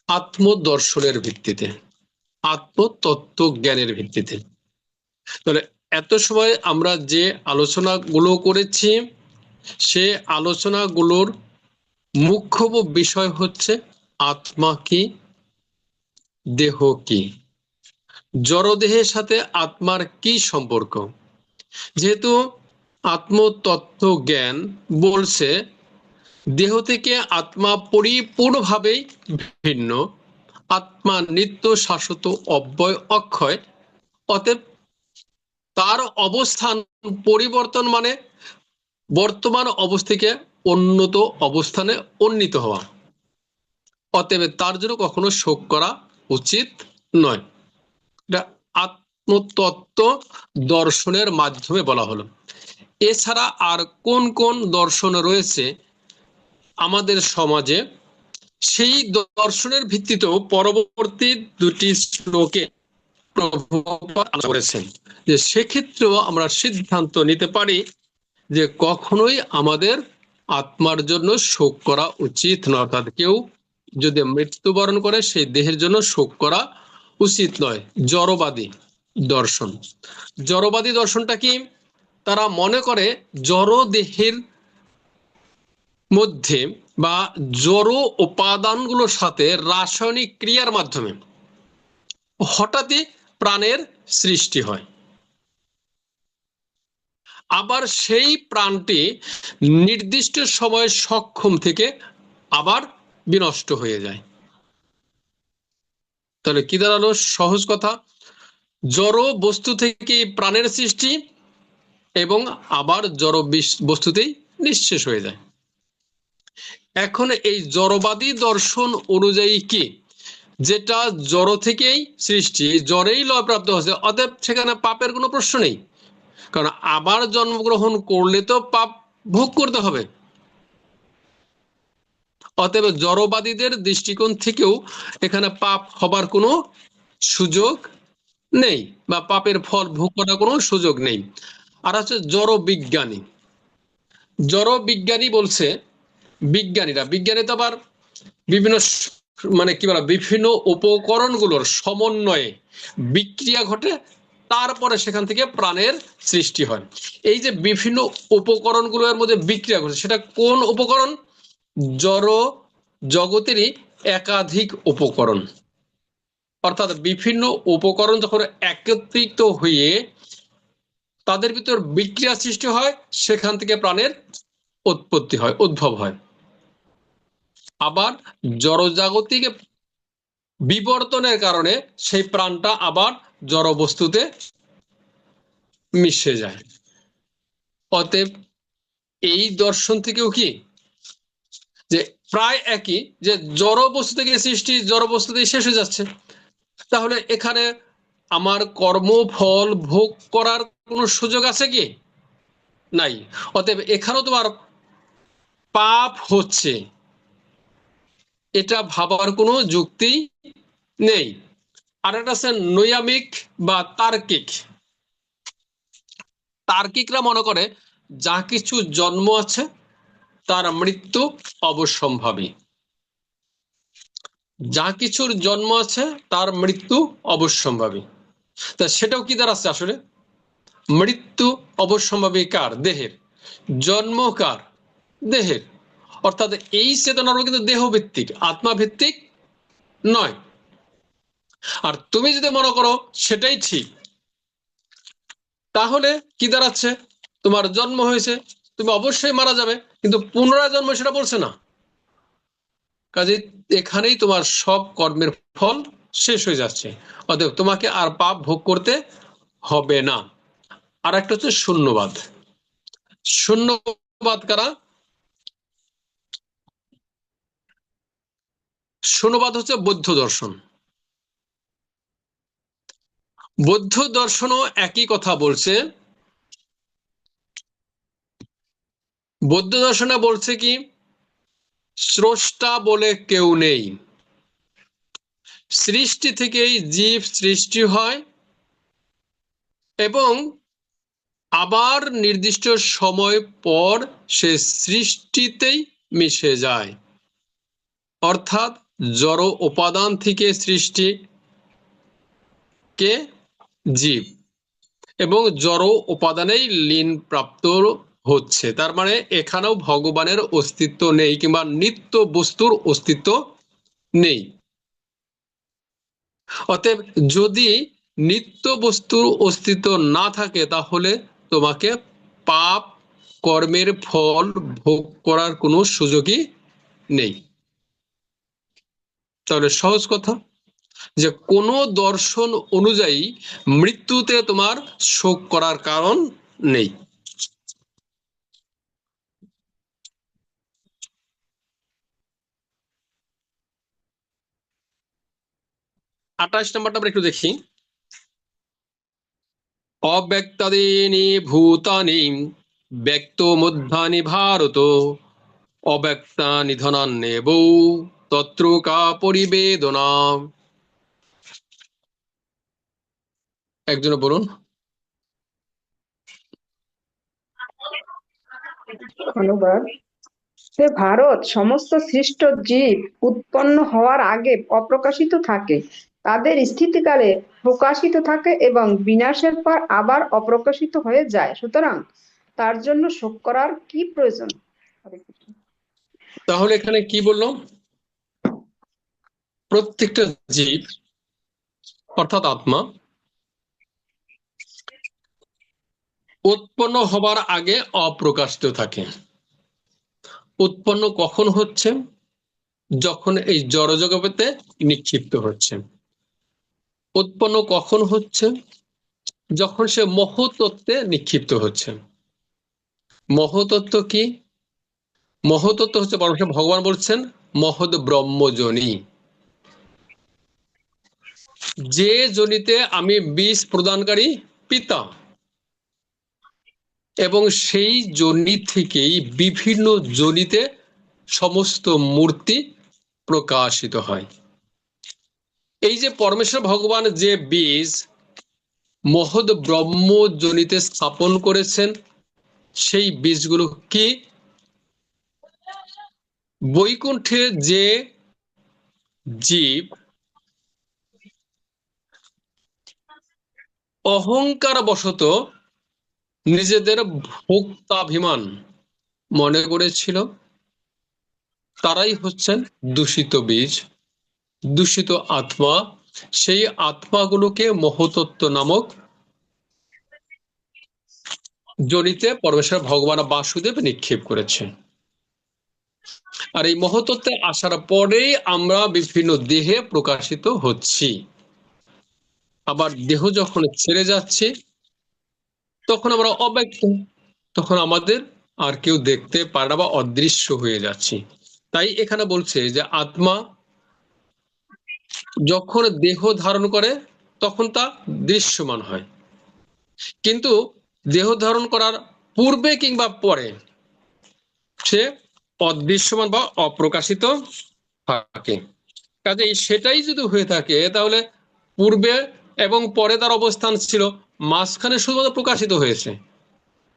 আত্মদর্শনের ভিত্তিতে, আত্মতত্ত্ব জ্ঞানের ভিত্তিতে। তাহলে এত সময় আমরা যে আলোচনাগুলো করেছি, সে আলোচনাগুলোর মুখ্য বিষয় হচ্ছে আত্মা কি, দেহ কি, জড়দেহের সাথে আত্মার কি সম্পর্ক। যেহেতু আত্মতত্ত্ব জ্ঞান বলছে দেহ থেকে আত্মা পরিপূর্ণভাবেই ভিন্ন, আত্মা নিত্য, শাশ্বত, অব্যয়, অক্ষয়, অতএব তার অবস্থান পরিবর্তন মানে বর্তমান অবস্থাকে উন্নত অবস্থানে উন্নীত হওয়া। অতএব তার জন্য কখনো শোক করা উচিত নয়। এটা আত্মতত্ত্ব দর্শনের মাধ্যমে বলা হলো। এছাড়া আর কোন কোন দর্শন রয়েছে আমাদের সমাজে, সেই দর্শনের ভিত্তিতেও পরবর্তী দুটি শ্লোকে প্রভুপাদ আলোচনা করেছেন, যে সেক্ষেত্রেও আমরা সিদ্ধান্ত নিতে পারি যে কখনোই আমাদের আত্মার জন্য শোক করা উচিত নয়। অর্থাৎ কেউ যদি মৃত্যুবরণ করে সেই দেহের জন্য শোক করা উচিত নয়। জড়বাদী দর্শন, জড়বাদী দর্শনটা কি? তারা মনে করে জড় দেহের মধ্যে বা জড় উপাদানগুলোর সাথে রাসায়নিক ক্রিয়ার মাধ্যমে হঠাৎই প্রাণের সৃষ্টি হয়, আবার সেই প্রাণটি নির্দিষ্ট সময় সক্ষম থেকে আবার বিনষ্ট হয়ে যায়। তাহলে কি দাঁড়ালো? সহজ কথা, জড় বস্তু থেকে প্রাণের সৃষ্টি এবং আবার জড় বস্তুতেই নিঃশেষ হয়ে যায়। এখন এই জড়বাদী দর্শন অনুযায়ী কি, যেটা জড় থেকেই সৃষ্টি, জড়েই লয়প্রাপ্ত হচ্ছে, অতএব সেখানে পাপের কোনো প্রশ্ন নেই, কারণ আবার জন্মগ্রহণ করলে তো পাপ ভোগ করতে হবে। অতএব জড়বাদীদের দৃষ্টিকোণ থেকেও এখানে পাপ হবার কোনো সুযোগ নেই বা পাপের ফল ভোগ করার কোনো সুযোগ নেই। আর হচ্ছে জড় বিজ্ঞানী। জড় বিজ্ঞানী বলছে, বিজ্ঞানী তো আবার বিভিন্ন মানে কি বলা, বিভিন্ন উপকরণগুলোর সমন্বয়ে বিক্রিয়া ঘটে, তারপরে সেখান থেকে প্রাণের সৃষ্টি হয়। এই যে বিভিন্ন উপকরণগুলোর মধ্যে বিক্রিয়া ঘটে, সেটা কোন উপকরণ? জড় জগতেরই একাধিক উপকরণ। অর্থাৎ বিভিন্ন উপকরণ যখন একত্রিত হয়ে তাদের ভিতর বিক্রিয়া সৃষ্টি হয়, সেখান থেকে প্রাণের উৎপত্তি হয়, উদ্ভব হয়। আবার জড়জাগতিক বিবর্তনের কারণে সেই প্রাণটা আবার জড় বস্তুতে মিশে যায়। অতএব এই দর্শন থেকেও কি যে প্রায় একই, যে জড় বস্তু থেকে সৃষ্টি জড় বস্তুতেই শেষ হয়ে যাচ্ছে। তাহলে এখানে আমার কর্মফল ভোগ করার কোনো সুযোগ আছে কি? নাই। অতএব এখানেও তোমার পাপ হচ্ছে, এটা ভাবার কোনো যুক্তি নেই। আর একটা আছে নৈয়ামিক বা তার্কিক। তার্কিকরা মনে করে যা কিছু জন্ম আছে তার মৃত্যু অবশ্যম্ভাবী। যা কিছুর জন্ম আছে তার মৃত্যু অবশ্যম্ভাবী। তা সেটাও কি দাঁড়াচ্ছে আসলে? মৃত্যু অবশ্যম্ভাবী কার? দেহের। জন্ম কার? দেহের। অর্থাৎ এই চেতনারও কিন্তু দেহভিত্তিক, আত্মাভিত্তিক নয়। আর তুমি যদি মনে করো সেটাই ঠিক, তাহলে কি দাঁড়াচ্ছে? তোমার জন্ম হয়েছে, তুমি অবশ্যই মারা যাবে, কিন্তু পুনরায় জন্ম সেটা বলছে না। কাজে এখানেই তোমার সব কর্মের ফল শেষ হয়ে যাচ্ছে। অতএব তোমাকে আর পাপ ভোগ করতে হবে না। আর একটা হচ্ছে শূন্যবাদ। শূন্যবাদ কারা? শূন্যবাদ হচ্ছে বৌদ্ধ দর্শন। বৌদ্ধ দর্শনও একই কথা বলছে। বৌদ্ধ দর্শনে বলছে কি, স্রষ্টা বলে কেউ নেই, সৃষ্টি থেকেই জীব সৃষ্টি হয় এবং আবার নির্দিষ্ট সময় পর সে সৃষ্টিতেই মিশে যায়। অর্থাৎ জড় উপাদান থেকে সৃষ্টি কে? জীব, এবং জড় উপাদানেই লীন প্রাপ্ত হচ্ছে। তার মানে এখানেও ভগবানের অস্তিত্ব নেই কিংবা নিত্য বস্তুর অস্তিত্ব নেই। অতএব যদি নিত্য বস্তুর অস্তিত্ব না থাকে তাহলে তোমাকে পাপ কর্মের ফল ভোগ করার কোনো সুযোগই নেই। তাহলে সহজ কথা যে কোনো দর্শন অনুযায়ী মৃত্যুতে তোমার শোক করার কারণ নেই। আঠাশ নম্বরটা আমরা একটু দেখি। অব্যক্তাদীনি ভূতানি ব্যক্তমুদ্ধানি ভারত অব্যক্তা নিধনান্যেবৌ তত্র কা পরিবেদনা। একজন বলুন। অনুবাদ। হে ভারত, সমস্ত সৃষ্ট জীব উৎপন্ন হওয়ার আগে অপ্রকাশিত থাকে, তাদের স্থিতিকালে প্রকাশিত থাকে এবং বিনাশের পর আবার অপ্রকাশিত হয়ে যায়। সুতরাং তার জন্য শোক করার কি প্রয়োজন? তাহলে এখানে কি বললো? প্রত্যেকটা জীব অর্থাৎ আত্মা উৎপন্ন হবার আগে অপ্রকাশিত থাকে। উৎপন্ন কখন হচ্ছে? যখন এই জড়জগতে নিক্ষিপ্ত হচ্ছে। উৎপন্ন কখন হচ্ছে? যখন সে মহতত্ত্বে নিক্ষিপ্ত হচ্ছে। মহতত্ত্ব কি? মহতত্ত্ব হচ্ছে পরমেশ্বর ভগবান বলছেন মহৎ ব্রহ্মজনী, যে জনিতে আমি বীজ প্রদানকারী পিতা, এবং সেই জনি থেকেই বিভিন্ন জনিতে সমস্ত মূর্তি প্রকাশিত হয়। এই যে পরমেশ্বর ভগবান যে বীজ মহৎ ব্রহ্ম জনিতে স্থাপন করেছেন, সেই বীজগুলো কি? বৈকুণ্ঠে যে জীব অহংকার বশত নিজেদের ভোক্তাভিমান মনে করেছিল, তারাই হচ্ছেন দূষিত বীজ, দূষিত আত্মা। সেই আত্মাগুলোকে মহতত্ত্ব নামক যোনিতে পরমেশ্বর ভগবান বাসুদেব নিক্ষেপ করেছেন। আর এই মহত্ত্বে আসার পরেই আমরা বিভিন্ন দেহে প্রকাশিত হচ্ছি। আবার দেহ যখন ছেড়ে যাচ্ছে তখন আমরা অব্যক্ত, তখন আমাদের আর কেউ দেখতে পারে না বা অদৃশ্য হয়ে যাচ্ছি। তাই এখানে বলছে যে আত্মা যখন দেহ ধারণ করে তখন তা দৃশ্যমান হয়, কিন্তু দেহ ধারণ করার পূর্বে কিংবা পরে সে অদৃশ্যমান বা অপ্রকাশিত থাকে। কাজেই সেটাই যদি হয়ে থাকে তাহলে পূর্বে এবং পরে তার অবস্থান ছিল, মাঝখানে শুধুমাত্র প্রকাশিত হয়েছে,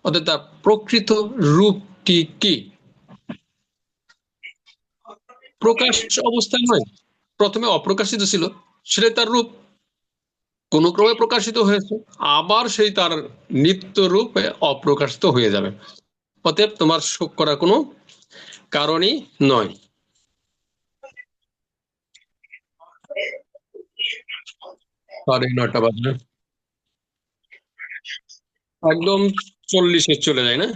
অর্থাৎ তার প্রকৃত রূপটি কি? প্রকাশ অবস্থায় নয়, প্রথমে অপ্রকাশিত ছিল, সেটাই তার রূপ, কোন ক্রমে প্রকাশিত হয়েছে, আবার সেই তার নিত্য রূপে অপ্রকাশিত হয়ে যাবে। অতএব তোমার শোক করার কোনো কারণই নয়। সাড়ে 9টা বাজে, একদম 40-এ চলে যায় না?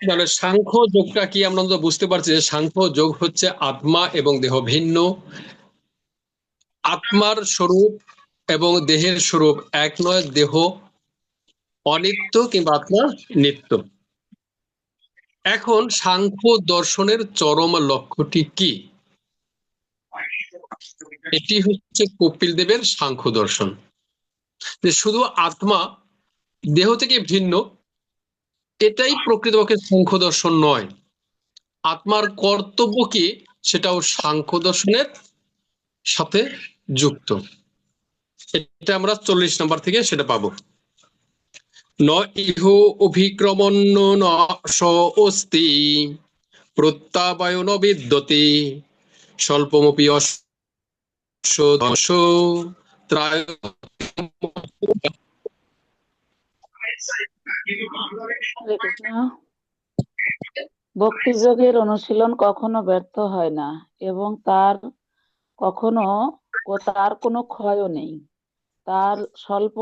তাহলে সাংখ্য যোগটা কি আমরা তো বুঝতে পারছি যে সাংখ্য যোগ হচ্ছে আত্মা এবং দেহ ভিন্ন, আত্মার স্বরূপ এবং দেহের স্বরূপ এক নয়, দেহ অনিত্য কিংবা আত্মা নিত্য। এখন সাংখ্য দর্শনের চরম লক্ষ্যটি কি? এটি হচ্ছে কপিল দেবের সাংখ্য দর্শন, যে শুধু আত্মা দেহ থেকে ভিন্ন, এটাই প্রকৃতপক্ষে সাংখ্য দর্শন নয়। আত্মার কর্তব্য কি সেটাও সাংখ্য দর্শনের সাথে যুক্ত। এটা আমরা 40 নম্বর থেকে সেটা পাবো। ন ইহ অভিক্রমণ্য ন স অস্তি প্রত্যাবায়ন বিদ্যতে স্বল্পমপি হরে কৃষ্ণ। ভক্তি যোগের অনুশীলন কখনো ব্যর্থ হয় না এবং তার কোনো ক্ষয়ও নেই। তার স্বল্প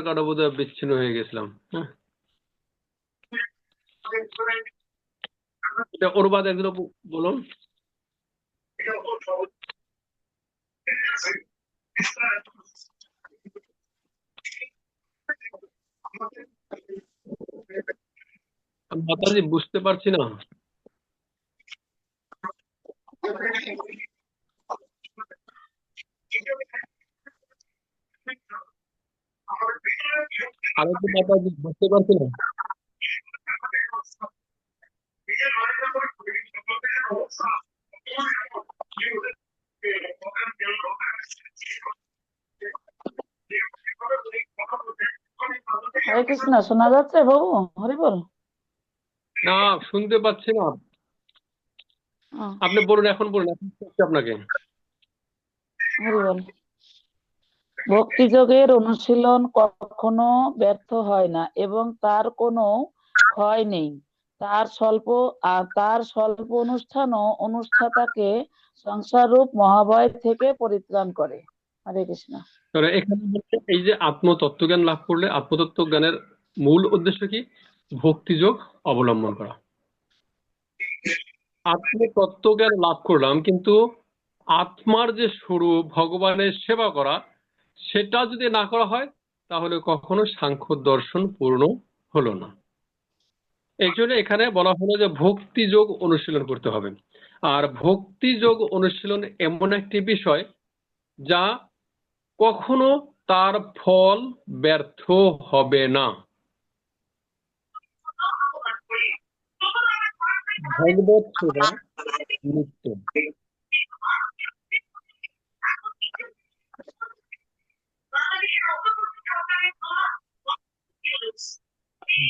কাটা বোধহয় বিচ্ছিন্ন হয়ে গেছিলাম। এটা অনুবাদ একজন বলুন। মাতাজি বুঝতে পারছি না। আমি তো মাতাজি বুঝতে পারছি না। হরে কৃষ্ণ, শোনা যাচ্ছে বাবু? হরি বল। না, শুনতে পাচ্ছি না। আপনি বলুন, এখন বলুন, এখন শুনছি আপনাকে। হরি বল। ভক্তি যোগের অনুশীলন কখনো ব্যর্থ হয় না এবং তার কোনো ক্ষয় নেই। তার স্বল্প অনুষ্ঠানও অনুষ্ঠাতাকে সংসার রূপ মহাভয় থেকে পরিত্রাণ করে। হরে কৃষ্ণ। এখানে এই যে আত্মতত্ত্বজ্ঞান লাভ করলে আত্মতত্ত্ব জ্ঞানের মূল উদ্দেশ্য কি? ভক্তিযোগ অবলম্বন করা। আত্মতত্ত্বজ্ঞান লাভ করলাম, কিন্তু আত্মার যে স্বরূপ ভগবানের সেবা করা, সেটা যদি না করা হয় তাহলে কখনো সাংখ্য দর্শন পূর্ণ হলো না। এই জন্য এখানে বলা হলো যে ভক্তি যোগ অনুশীলন করতে হবে। আর ভক্তি যোগ অনুশীলন এমন একটি বিষয় যা কখনো তার ফল ব্যর্থ হবে না। ভগবত সেবা নিত্য।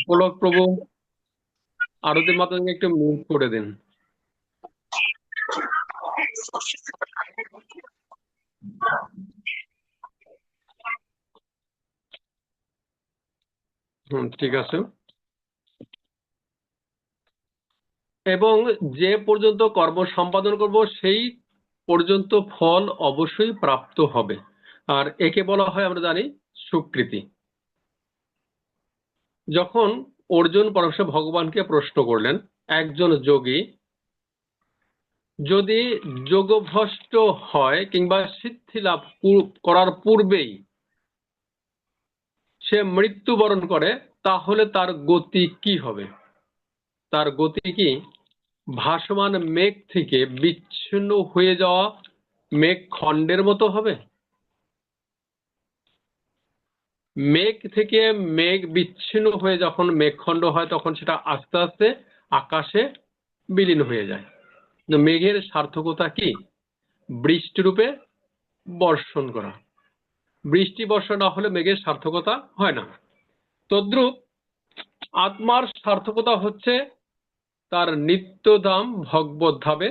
গোলক প্রভু আরতি মাতাজিকে একটু মিউট করে দিন। ঠিক আছে। এবং যে পর্যন্ত কর্ম সম্পাদন করব সেই পর্যন্ত ফল অবশ্যই প্রাপ্ত হবে, আর একে বলা হয় আমরা জানি স্বীকৃতি। যখন অর্জুন পরমেশ্বর ভগবানকে প্রশ্ন করলেন, একজন যোগী যদি যোগভ্রষ্ট হয় কিংবা সিদ্ধি লাভ করার পূর্বেই সে মৃত্যুবরণ করে, তাহলে তার গতি কি হবে? তার গতি কি ভাসমান মেঘ থেকে বিচ্ছিন্ন হয়ে যাওয়া মেঘ খণ্ডের মতো হবে? মেঘ থেকে মেঘ বিচ্ছিন্ন হয়ে যখন মেঘখণ্ড হয় তখন সেটা আস্তে আস্তে আকাশে বিলীন হয়ে যায়। মেঘের সার্থকতা কি? বৃষ্টি রূপে বর্ষণ করা। বৃষ্টি বর্ষণ না হলে মেঘের সার্থকতা হয় না। তদ্রূপ আত্মার সার্থকতা হচ্ছে তার নিত্যধাম ভগবত ধামে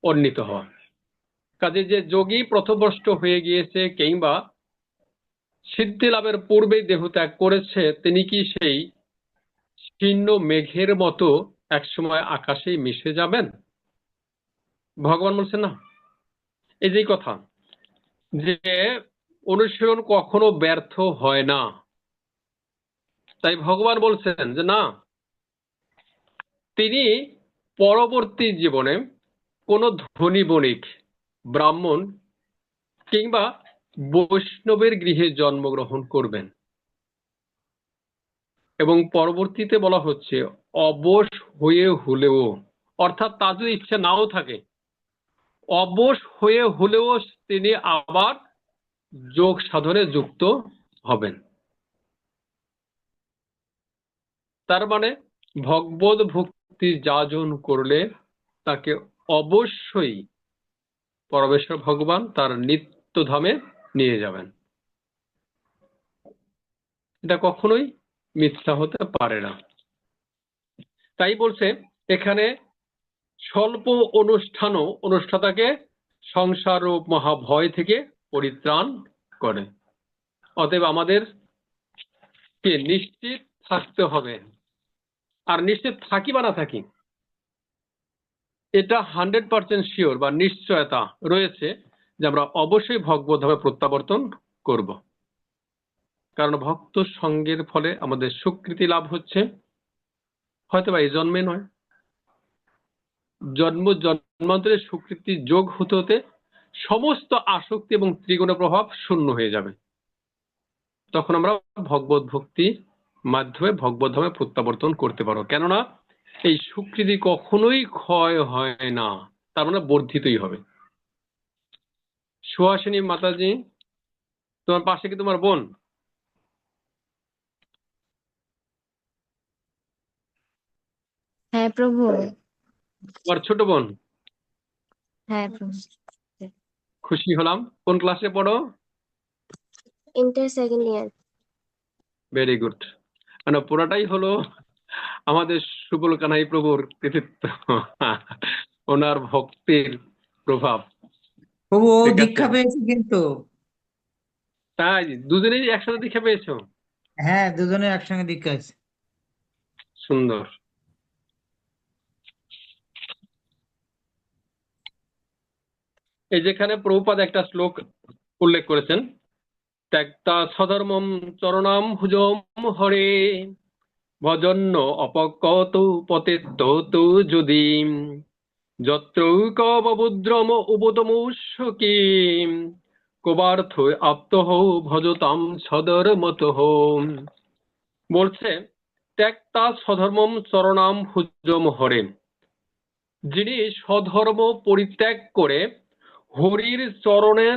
উন্নীত হওয়া। কাজে যে যোগী পথভ্রষ্ট হয়ে গিয়েছে কিংবা সিদ্ধি লাভের পূর্বেই দেহ ত্যাগ করেছে, তিনি কি সেই ছিন্ন মেঘের মতো একসময় আকাশেই মিশে যাবেন? ভগবান বলছেন না। এই যে কথা যে অনুশীলন কখনো ব্যর্থ হয় না, তাই ভগবান বলছেন যে না, তিনি পরবর্তী জীবনে কোন ধনী বণিক, ব্রাহ্মণ কিংবা বৈষ্ণবের গৃহে জন্মগ্রহণ করবেন। এবং পরবর্তীতে বলা হচ্ছে অবশ হয়ে হলেও, অর্থাৎ তার যদি ইচ্ছা নাও থাকে, অবশ হয়ে হলেও তিনি আবার যোগ সাধনে যুক্ত হবেন। তার মানে ভগবত ভক্তি যাজন করলে তাকে অবশ্যই পরমেশ্বর ভগবান তার নিত্য ধামে নিয়ে যাবেন। এটা কখনোই মিথ্যা হতে পারে না। তাই বলছে এখানে স্বল্প অনুষ্ঠানও অনুষ্ঠাতাকে সংসার ও মহাভয় থেকে পরিত্রাণ করে। অতএব আমাদের কে নিশ্চিত থাকতে হবে। আর নিশ্চিত থাকি বা না থাকি, এটা 100% শিওর বা নিশ্চয়তা রয়েছে যে আমরা অবশ্যই ভগবত ধামে প্রত্যাবর্তন করব। কারণ ভক্ত সঙ্গের ফলে আমাদের স্বীকৃতি লাভ হচ্ছে, হয়তো বা এই জন্মে নয়, জন্মান্তরের স্বীকৃতি যোগ হতে হতে সমস্ত আসক্তি এবং ত্রিগুণের প্রভাব শূন্য হয়ে যাবে। তখন আমরা ভগবত ভক্তির মাধ্যমে ভগবত ধামে প্রত্যাবর্তন করতে পারবো। কেননা এই স্বীকৃতি কখনোই ক্ষয় হয় না, তার মানে বর্ধিতই হবে। সুহাসিনী মাতাজি, তোমার পাশে কি তোমার বোন? হ্যাঁ প্রভু। তোমার ছোট বোন? হ্যাঁ প্রভু। খুশি হলাম। কোন ক্লাসে পড়ো? Inter second year. Very good. মানে পুরাটাই হলো আমাদের সুবল কানাই প্রভুর কৃতিত্ব, ওনার ভক্তির প্রভাব। প্রভু ও ঠিক আছে, দীক্ষা পেয়েছে কিন্তু। তাই দুজনেই একসাথে দীক্ষা পেয়েছো? হ্যাঁ, দুজনে একসঙ্গে দীক্ষা আছে। সুন্দর। এই যেখানে প্রভুপাদ একটা শ্লোক উল্লেখ করেছেন, ত্যক্তা স্বধর্মম চরণাম ভুজম হরে ভজন্য অপকত পতেত্ত যদি যত্র কবুদ্রম উপতমুষ্কি কবার্থ আপ্তহ ভজতাম সদর্মতঃ। বলছে ত্যক্তা স্বধর্মম চরণাম ভুজম হরে, যিনি স্বধর্ম পরিত্যাগ করে হরির চরণের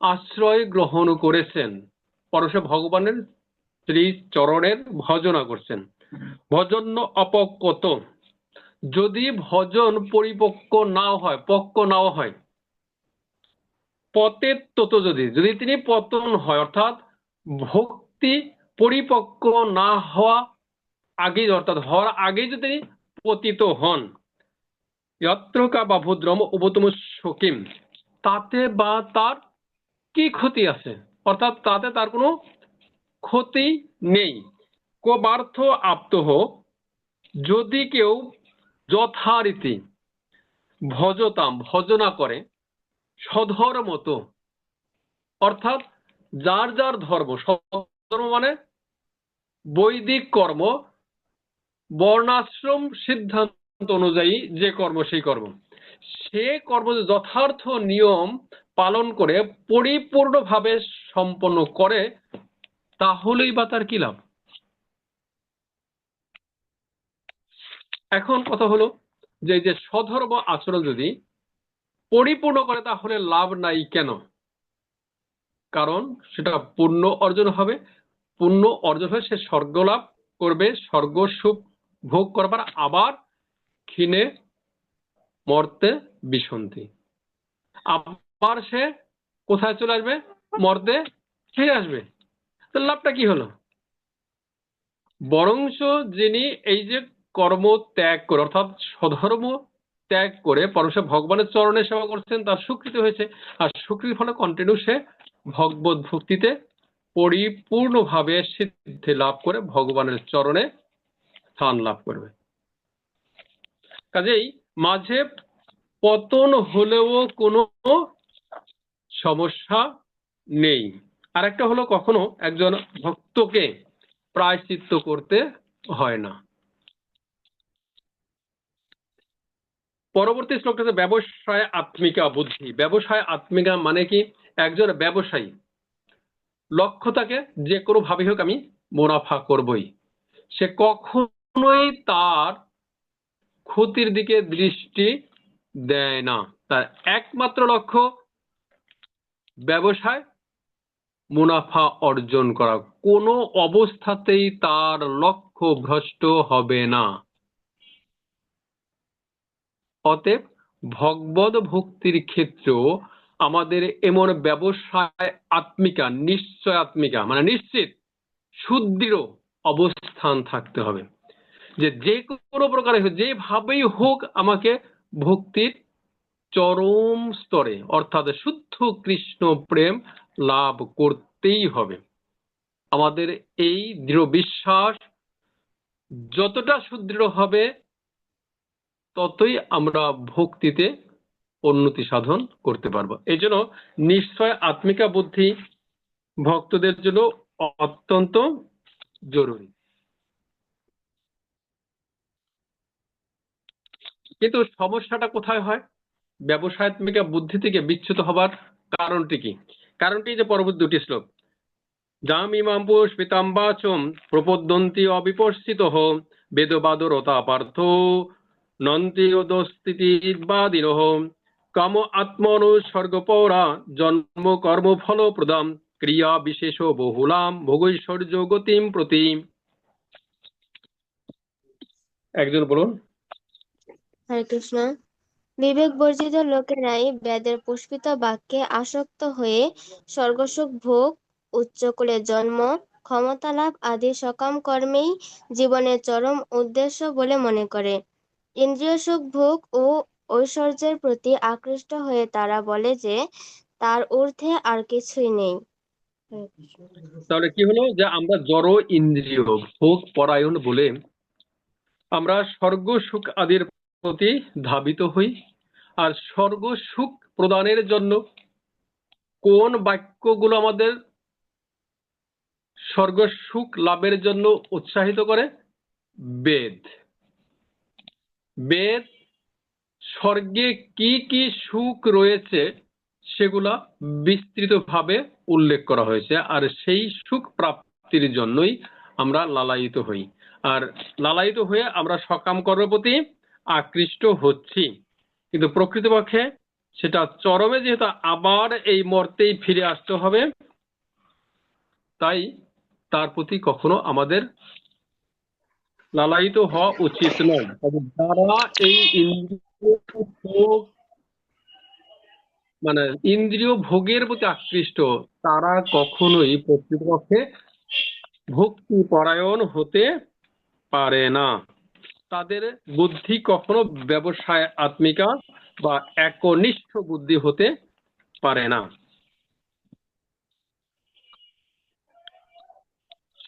আশ্রয় গ্রহণ করেছেন, পরমেশ্বর ভগবানের শ্রী চরণের ভজনা করছেন। ভজন অপক্কত, যদি ভজন পরিপক্ক নাও হয়, পক্ক নাও হয়, পতের তত যদি যদি তিনি পতন হয়, অর্থাৎ ভক্তি পরিপক্ক না হওয়া আগেই, অর্থাৎ হওয়ার আগেই যদি তিনি পতিত হন, যত্রকা বা ভদ্রম উপতম সকিম, তাতে বা তার কি ক্ষতি আছে, অর্থাৎ তাতে তার কোনো ক্ষতি নেই। কবার্থ আপ্তহ, যদি কেউ যথারীতি ভজতাম, ভজনা করে, সধর্মত, অর্থাৎ যার যার ধর্ম, ধর্ম মানে বৈদিক কর্ম, বর্ণাশ্রম সিদ্ধান্ত অনুযায়ী যে কর্ম সেই কর্ম, সে কর্ম যথার্থ নিয়ম পালন করে পরিপূর্ণভাবে সম্পন্ন করে, তাহলেই বা তার কি লাভ? এখন কথা হলো যে যে সধর্ম আচরণ যদি পরিপূর্ণ করে তাহলে লাভ নাই কেন? কারণ সেটা পুণ্য অর্জন হবে, পুণ্য অর্জন হয়ে সে স্বর্গ লাভ করবে, স্বর্গ সুখ ভোগ করবার, আবার ক্ষীণে মর্তে বিসন্তি, আবার সে কোথায় চলে আসবে? মর্তে ফিরে আসবে। তো লাভটা কি হলো? বরংস যিনি এই যে কর্ম ত্যাগ করে, অর্থাৎ স্বধর্ম ত্যাগ করে পরমে ভগবানের চরণে সেবা করছেন, তার স্বীকৃতি হয়েছে, আর স্বীকৃতির ফলে কন্টিনিউ সে ভগবত ভক্তিতে পরিপূর্ণভাবে সিদ্ধি লাভ করে ভগবানের চরণে স্থান লাভ করবে। কাজেই মাঝে পতন হলেও কোনো সমস্যা নেই। আরেকটা হলো, কখনো একজন ভক্তকে প্রায়শ্চিত্ত করতে হয় না। পরবর্তী শ্লোকটাতে ব্যবসায় আত্মিকা বুদ্ধি। ব্যবসায় আত্মিকা মানে কি? একজন ব্যবসায়ী লক্ষ্য থাকে যে কোনো ভাবে হোক আমি মুনাফা করবই, সে কখনোই তার ক্ষতির দিকে দৃষ্টি দেয় না। তার একমাত্র লক্ষ্য ব্যবসায় মুনাফা অর্জন করা, কোনো অবস্থাতেই তার লক্ষ্য ভ্রষ্ট হবে না। অতএব ভগবদ ভক্তির ক্ষেত্রেও আমাদের এমন ব্যবসায় আত্মিকা, নিশ্চয় আত্মিকা মানে নিশ্চিত সুদৃঢ় অবস্থান থাকতে হবে, যে যে কোনো প্রকারে যেভাবেই হোক আমাকে ভক্তির চরম স্তরে অর্থাৎ শুদ্ধ কৃষ্ণ প্রেম লাভ করতেই হবে। আমাদের এই দৃঢ় বিশ্বাস যতটা সুদৃঢ় হবে, ততই আমরা ভক্তিতে উন্নতি সাধন করতে পারবো। এই জন্য নিশ্চয় আত্মিকা বুদ্ধি ভক্তদের জন্য অত্যন্ত জরুরি। কিন্তু সমস্যাটা কোথায় হয়? ব্যবসায়িকা বুদ্ধি থেকে বিচ্যুত হবার কারণটি কি? কারণটি যে পরবর্তী দুটি শ্লোক, যামিমাম পুষ্পিতাম্বাচম প্রপদ্যন্তি অবিপর্ষিতঃ বেদবাদরতা পার্থ নন্তি ওদস্তিবাদিনঃ কাম আত্মনুসর্গপরা জন্ম কর্ম ফল প্রদাম ক্রিয়া বিশেষ বহুলাম ভোগৈশ্বর্য গতিম প্রতি। একজন বলুন। হরে কৃষ্ণ। বিবেক বর্জিত লোকেরাই বেদের পুষ্পিত বাক্যে আসক্ত হয়ে স্বর্গসুখ ভোগ, উচ্চকুলে জন্ম, ক্ষমতা লাভ আদি সকাম কর্মেই জীবনের চরম উদ্দেশ্য বলে মনে করে। ইন্দ্রিয় সুখ ভোগ ও ঐশ্বর্যের প্রতি আকৃষ্ট হয়ে তারা বলে যে তার ঊর্ধ্বে আর কিছুই নেই। তাহলে কি হলো? যে আমরা জড় ইন্দ্রিয় ভোগ পরায়ণ বলে আমরা স্বর্গ সুখ আদির প্রতি ধাবিত হই, আর স্বর্গ সুখ প্রদানের জন্য কোন বাক্যগুলো আমাদের স্বর্গ সুখ লাভের জন্য উৎসাহিত করে? বেদ। বেদ স্বর্গে কি কি সুখ রয়েছে সেগুলা বিস্তৃতভাবে উল্লেখ করা হয়েছে, আর সেই সুখ প্রাপ্তির জন্যই আমরা লালায়িত হই, আর লালায়িত হয়ে আমরা সকাম কর্মের প্রতি আকৃষ্ট হচ্ছি। কিন্তু প্রকৃতপক্ষে সেটা চরমে যেহেতু আবার এই মর্তেই ফিরে আসতে হবে, তাই তার প্রতি কখনো আমাদের লালায়িত হওয়া উচিত নয়। যারা এই ইন্দ্রিয় ভোগ মানে ইন্দ্রিয় ভোগের প্রতি আকৃষ্ট, তারা কখনোই প্রকৃতপক্ষে ভক্তি পরায়ণ হতে পারে না। তাদের বুদ্ধি কখনো ব্যবসায় আত্মিকা বা একনিষ্ঠ বুদ্ধি হতে পারে না।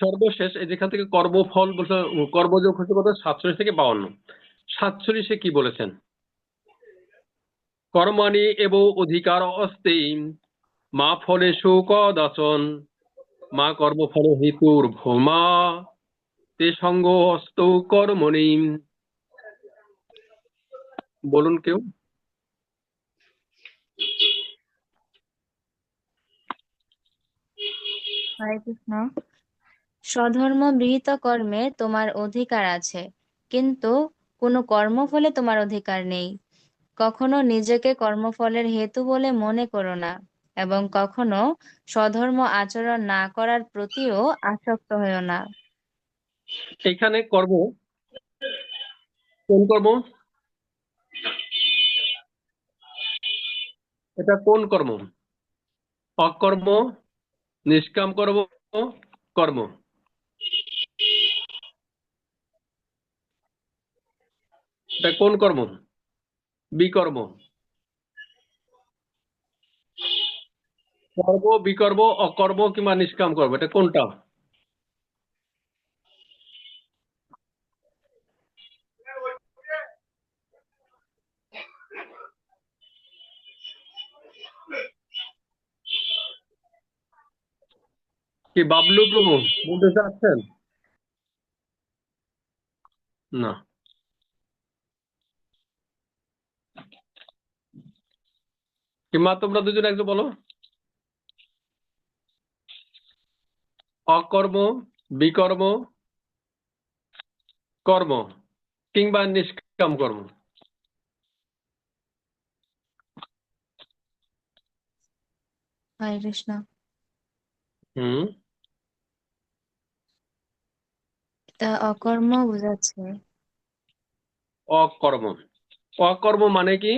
সর্বশেষ এই যেখান থেকে কর্মফল বলতে কর্মযোগ হচ্ছে কত 47 থেকে 52। 47 কি বলেছেন? কর্মাণি এব অধিকার অস্তি মা ফলেষু কদাচন মা কর্মফল হেতুর ভোমা তে সঙ্গ হস্ত কর্মণি। বলুন কেউ। হরে কৃষ্ণ। স্বধর্ম বিহিত কর্মে তোমার অধিকার আছে, কিন্তু কোনো কর্মফলে তোমার অধিকার নেই। কখনো নিজেকে কর্মফলের হেতু বলে মনে করো না, এবং কখনো স্বধর্ম আচরণ না করার প্রতিও আসক্ত হয়েও না। এখানে কর্ম কোন কর্ম? এটা কোন কর্ম? অকর্ম, নিষ্কাম কর্ম, কর্ম। এটা কোন কর্ম? বিকর্ম। কর্ম, বিকর্ম, অকর্ম কিংবা নিষ্কাম কর্ম, এটা কোনটা? কি বাবলু প্রভু বলতে চাচ্ছেন? না। কিংবা তোমরা দুজন একজন বলো। অকর্ম, বিকর্ম, কর্ম কিংবা নিষ্কাম কর্ম। হরে কৃষ্ণ। হুম, তা অকর্ম বোঝাচ্ছে। অকর্ম। অকর্ম মানে কি?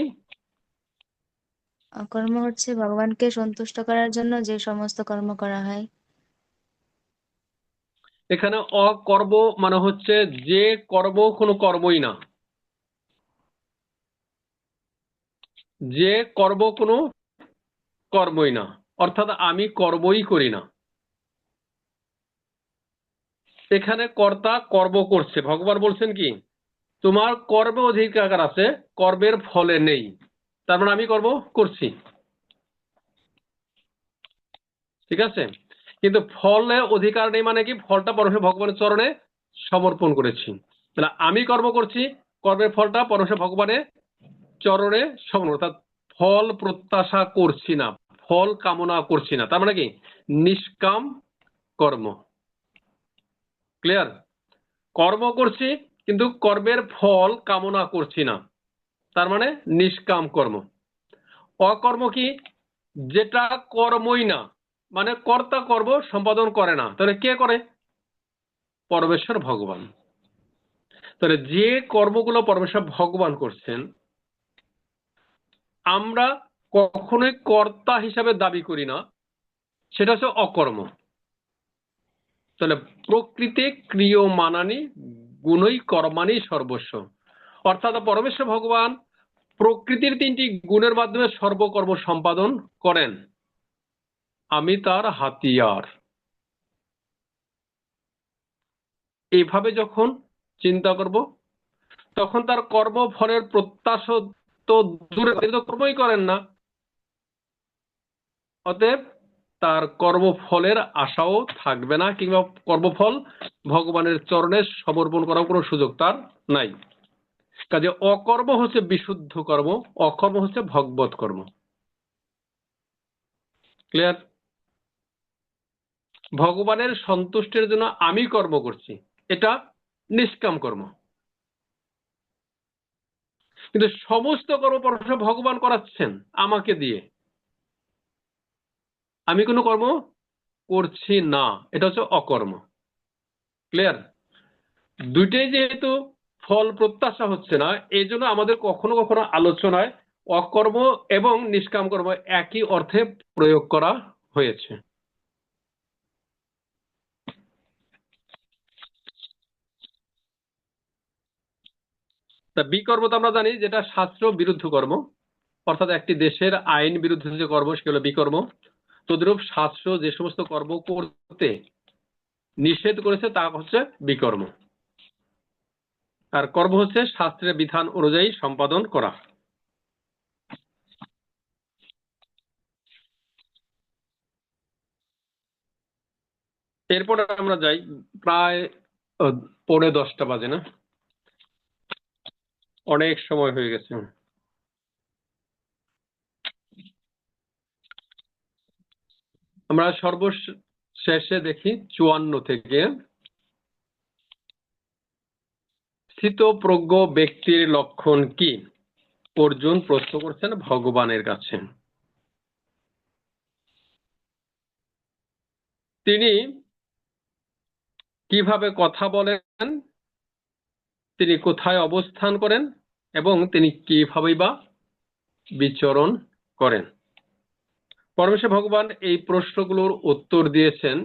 অকর্ম হচ্ছে ভগবানকে সন্তুষ্ট করার জন্য যে সমস্ত কর্ম করা হয়। এখানে অকর্ম মানে হচ্ছে যে কর্ম কোনো কর্মই না, যে কর্ম কোনো কর্মই না, অর্থাৎ আমি কর্মই করি না। এখানে কর্তা কর্ম করছে। ভগবান বলছেন কি তোমার কর্মে অধিকার আছে, কর্মের ফলে নেই। তার মানে আমি কর্ম করছি, ঠিক আছে, কিন্তু ফলে অধিকার নেই মানে কি ফলটা পরমেশ্বর ভগবানের চরণে সমর্পণ করেছি। তাহলে আমি কর্ম করছি, কর্মের ফলটা পরমেশ্বর ভগবানের চরণে সমর্পণ, অর্থাৎ ফল প্রত্যাশা করছি না, ফল কামনা করছি না। তার মানে কি নিষ্কাম কর্ম। ক্লিয়ার? কর্ম করছি কিন্তু কর্মের ফল কামনা করছি না, তার মানে নিষ্কাম কর্ম। অকর্ম কি? যেটা কর্মই না, মানে কর্তা কর্ম সম্পাদন করে না। তাহলে কে করে? পরমেশ্বর ভগবান। তাহলে যে কর্মগুলো পরমেশ্বর ভগবান করছেন আমরা কখনোই কর্তা হিসাবে দাবি করি না, সেটা হচ্ছে অকর্ম। তাহলে প্রকৃতি ক্রিয়মানানি গুণই কর্মানি সর্বস্ব, অর্থাৎ পরমেশ্বর ভগবান প্রকৃতির 3টি গুণের মাধ্যমে সর্বকর্ম সম্পাদন করেন। আমি তার হাতিয়ার। এইভাবে যখন চিন্তা করব তখন তার কর্মফলের প্রত্যাশা তো দূরে, তিনি তো কর্মই করেন না, অতএব তার কর্মফলের আশাও থাকবে না, কিংবা কর্মফল ভগবানের চরণে সমর্পণ করার কোনো সুযোগ তার নাই। কাজে অকর্ম হচ্ছে বিশুদ্ধ কর্ম, অকর্ম হচ্ছে ভগবত কর্ম। ক্লিয়ার? ভগবানের সন্তুষ্টির জন্য আমি কর্ম করছি, এটা নিষ্কাম কর্ম। কিন্তু সমস্ত কর্ম পরমেশ্বর ভগবান করাচ্ছেন আমাকে দিয়ে, আমি কোনো কর্ম করছি না, এটা হচ্ছে অকর্ম। ক্লিয়ার? দুইটাই যেহেতু ফল প্রত্যাশা হচ্ছে না, এই জন্য আমাদের কখনো কখনো আলোচনায় অকর্ম এবং নিষ্কাম কর্ম একই অর্থে প্রয়োগ করা হয়েছে। তা বিকর্ম তো আমরা জানি যেটা শাস্ত্র বিরুদ্ধ কর্ম, অর্থাৎ একটি দেশের আইন বিরুদ্ধে যে কর্ম সেগুলো বিকর্ম। তদ্রূপ শাস্ত্র যে সমস্ত কর্ম করতে নিষেধ করেছে তা হচ্ছে বিকর্ম, আর কর্ম হচ্ছে শাস্ত্রের বিধান অনুযায়ী সম্পাদন করা। এরপরে আমরা যাই, প্রায় 10:45 বাজে না, অনেক সময় হয়ে গেছে। আমরা সর্বশেষে দেখি 54 থেকে, স্থিতপ্রজ্ঞ ব্যক্তির লক্ষণ কি? অর্জুন প্রশ্ন করছেন ভগবানের কাছে। তিনি কিভাবে কথা বলেন, তিনি কোথায় অবস্থান করেন এবং তিনি কিভাবে বা বিচরণ করেন? পরমেশ্বর ভগবান এই প্রশ্নগুলোর উত্তর দিয়েছেন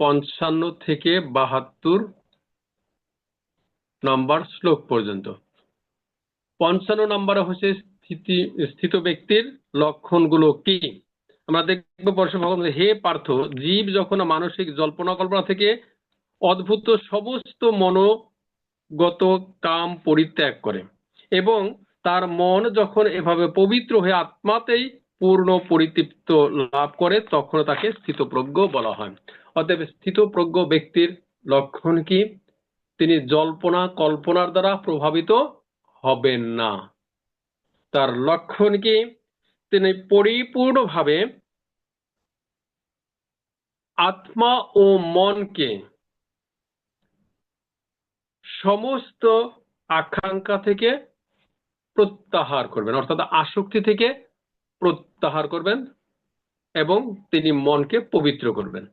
55 থেকে 72 নম্বর শ্লোক পর্যন্ত। 55 নম্বরে হচ্ছে স্থিত ব্যক্তির লক্ষণগুলো কি। আমরা দেখবো পরমেশ্বর ভগবান, হে পার্থ, জীব যখন মানসিক জল্পনা কল্পনা থেকে অদ্ভুত সমস্ত মনোগত কাম পরিত্যাগ করে এবং তার মন যখন এভাবে পবিত্র হয়ে আত্মাতেই পূর্ণ পরিতৃপ্ত লাভ করে, তখন তাকে স্থিতপ্রজ্ঞ বলা হয়। অতএব স্থিতপ্রজ্ঞ ব্যক্তির লক্ষণ কি? তিনি জল্পনা কল্পনার দ্বারা প্রভাবিত হবেন না। তার লক্ষণ কি? তিনি পরিপূর্ণভাবে আত্মা ও মনকে সমস্ত আকাঙ্ক্ষা থেকে প্রত্যাহার করবেন, অর্থাৎ আসক্তি থেকে প্রত্যাহার করবেন এবং তিনি মনকে পবিত্র করবেন।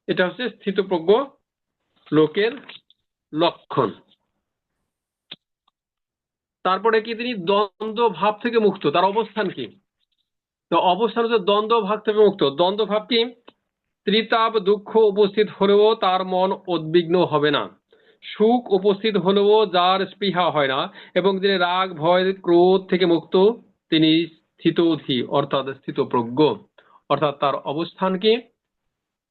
এটা হচ্ছে স্থিতপ্রজ্ঞ লোকের লক্ষণ। তারপরে কি? তিনি দ্বন্দ্ব ভাব থেকে মুক্ত। তার অবস্থান কি? তো অবস্থান হচ্ছে দ্বন্দ্ব ভাব থেকে মুক্ত। দ্বন্দ্ব ভাব কি? ত্রিতাপ দুঃখ উপস্থিত হলেও তার মন উদ্বিগ্ন হবে না, সুখ উপস্থিত হলেও যার স্পৃহা হয় না, এবং যিনি রাগ ভয় ক্রোধ থেকে মুক্ত তিনি স্থিতধী অর্থাৎ স্থিতপ্রজ্ঞ। অর্থাৎ তার অবস্থান কি?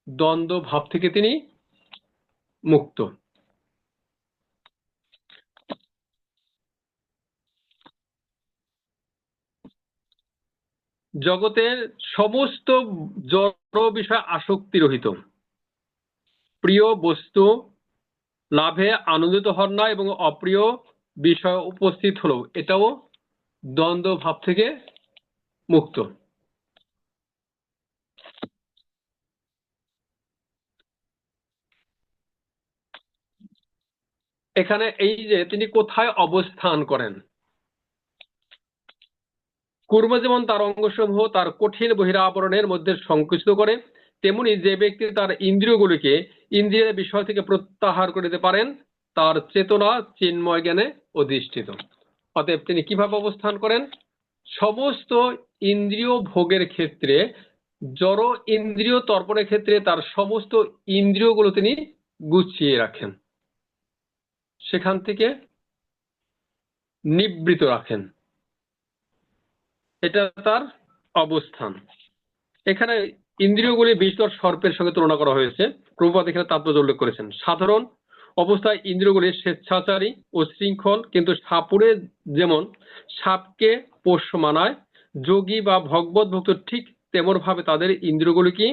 দ্বন্দ্ব ভাব থেকে তিনি মুক্ত। জগতের সমস্ত জড় বিষয় আসক্তি রহিত, প্রিয় বস্তু লাভে আনন্দিত হন না এবং অপ্রিয় বিষয় উপস্থিত হলো এটাও দ্বন্দ্ব ভাব থেকে মুক্ত। এখানে এই যে তিনি কোথায় অবস্থান করেন, কূর্ম যেমন তার অঙ্গসমূহ তার কঠিন বহিরাবরণের মধ্যে সংকুচিত করে, তেমনি যে ব্যক্তি তার ইন্দ্রিয়গুলিকে ইন্দ্রিয়ের বিষয় থেকে প্রত্যাহার করে দিতে পারেন তার চেতনা চিন্ময় জ্ঞানে অধিষ্ঠিত। অতএব তিনি কিভাবে অবস্থান করেন? সমস্ত ইন্দ্রিয় ভোগের ক্ষেত্রে, জড় ইন্দ্রিয় তর্পণের ক্ষেত্রে তার সমস্ত ইন্দ্রিয়গুলো তিনি গুছিয়ে রাখেন, সেখান থেকে নিবৃত রাখেন। এটা তার অবস্থান। এখানে ইন্দ্রিয়গুলি বিষধর সর্পের সঙ্গে তুলনা করা হয়েছে। প্রভুপাদ এখানে তাৎপর্য উল্লেখ করেছেন। সাধারণ অবস্থায় ইন্দ্রিয়গুলি স্বেচ্ছাচারী ও শৃঙ্খল, কিন্তু সাপুরে যেমন সাপকে পোষ্য মানায়, যোগী বা ভগবত ভক্ত ঠিক তেমন ভাবে তাদের ইন্দ্রিয়গুলিকে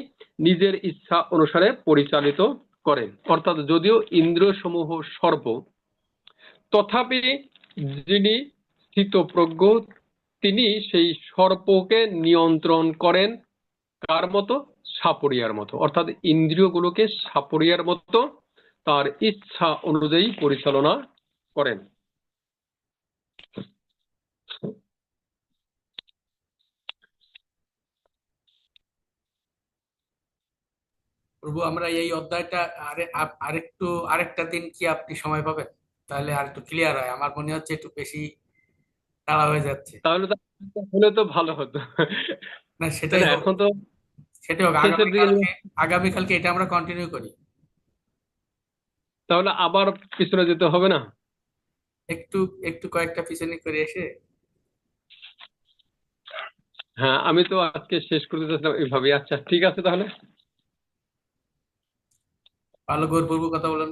নিজের ইচ্ছা অনুসারে পরিচালিত করেন। অর্থাৎ যদিও ইন্দ্রিয় সমূহ সর্প, তথাপি যিনি স্থিতপ্রজ্ঞ তিনি সেই সর্পকে নিয়ন্ত্রণ করেন কার মতো? সাপরিয়ার মতো। অর্থাৎ ইন্দ্রিয়গুলোকে সাপরিয়ার মতো তার ইচ্ছা অনুযায়ী পরিচালনা করেন। প্রভু, আমরা এই অধ্যায়টা আরেকটা দিন কি আপনি সময় পাবেন? তাহলে আর একটু ক্লিয়ার হয়। আমার মনে হচ্ছে একটু বেশি তাড়া হয়ে যাচ্ছে। তাহলে তো হলে তো ভালো হতো। না, সেটাই হোক, এখন তো সেটাই হোক। শেষের দিকে আগামীকালকে এটা আমরা কন্টিনিউ করি। তাহলে আবার পিছনে যেতে হবে না? একটু একটু কয়েকটা পিছনে করে এসে হ্যাঁ, আমি তো আজকে শেষ করতে চাচ্ছিলাম এইভাবে। আচ্ছা, ঠিক আছে তাহলে। ভালো গৌরবপূর্বক কথা বলেন।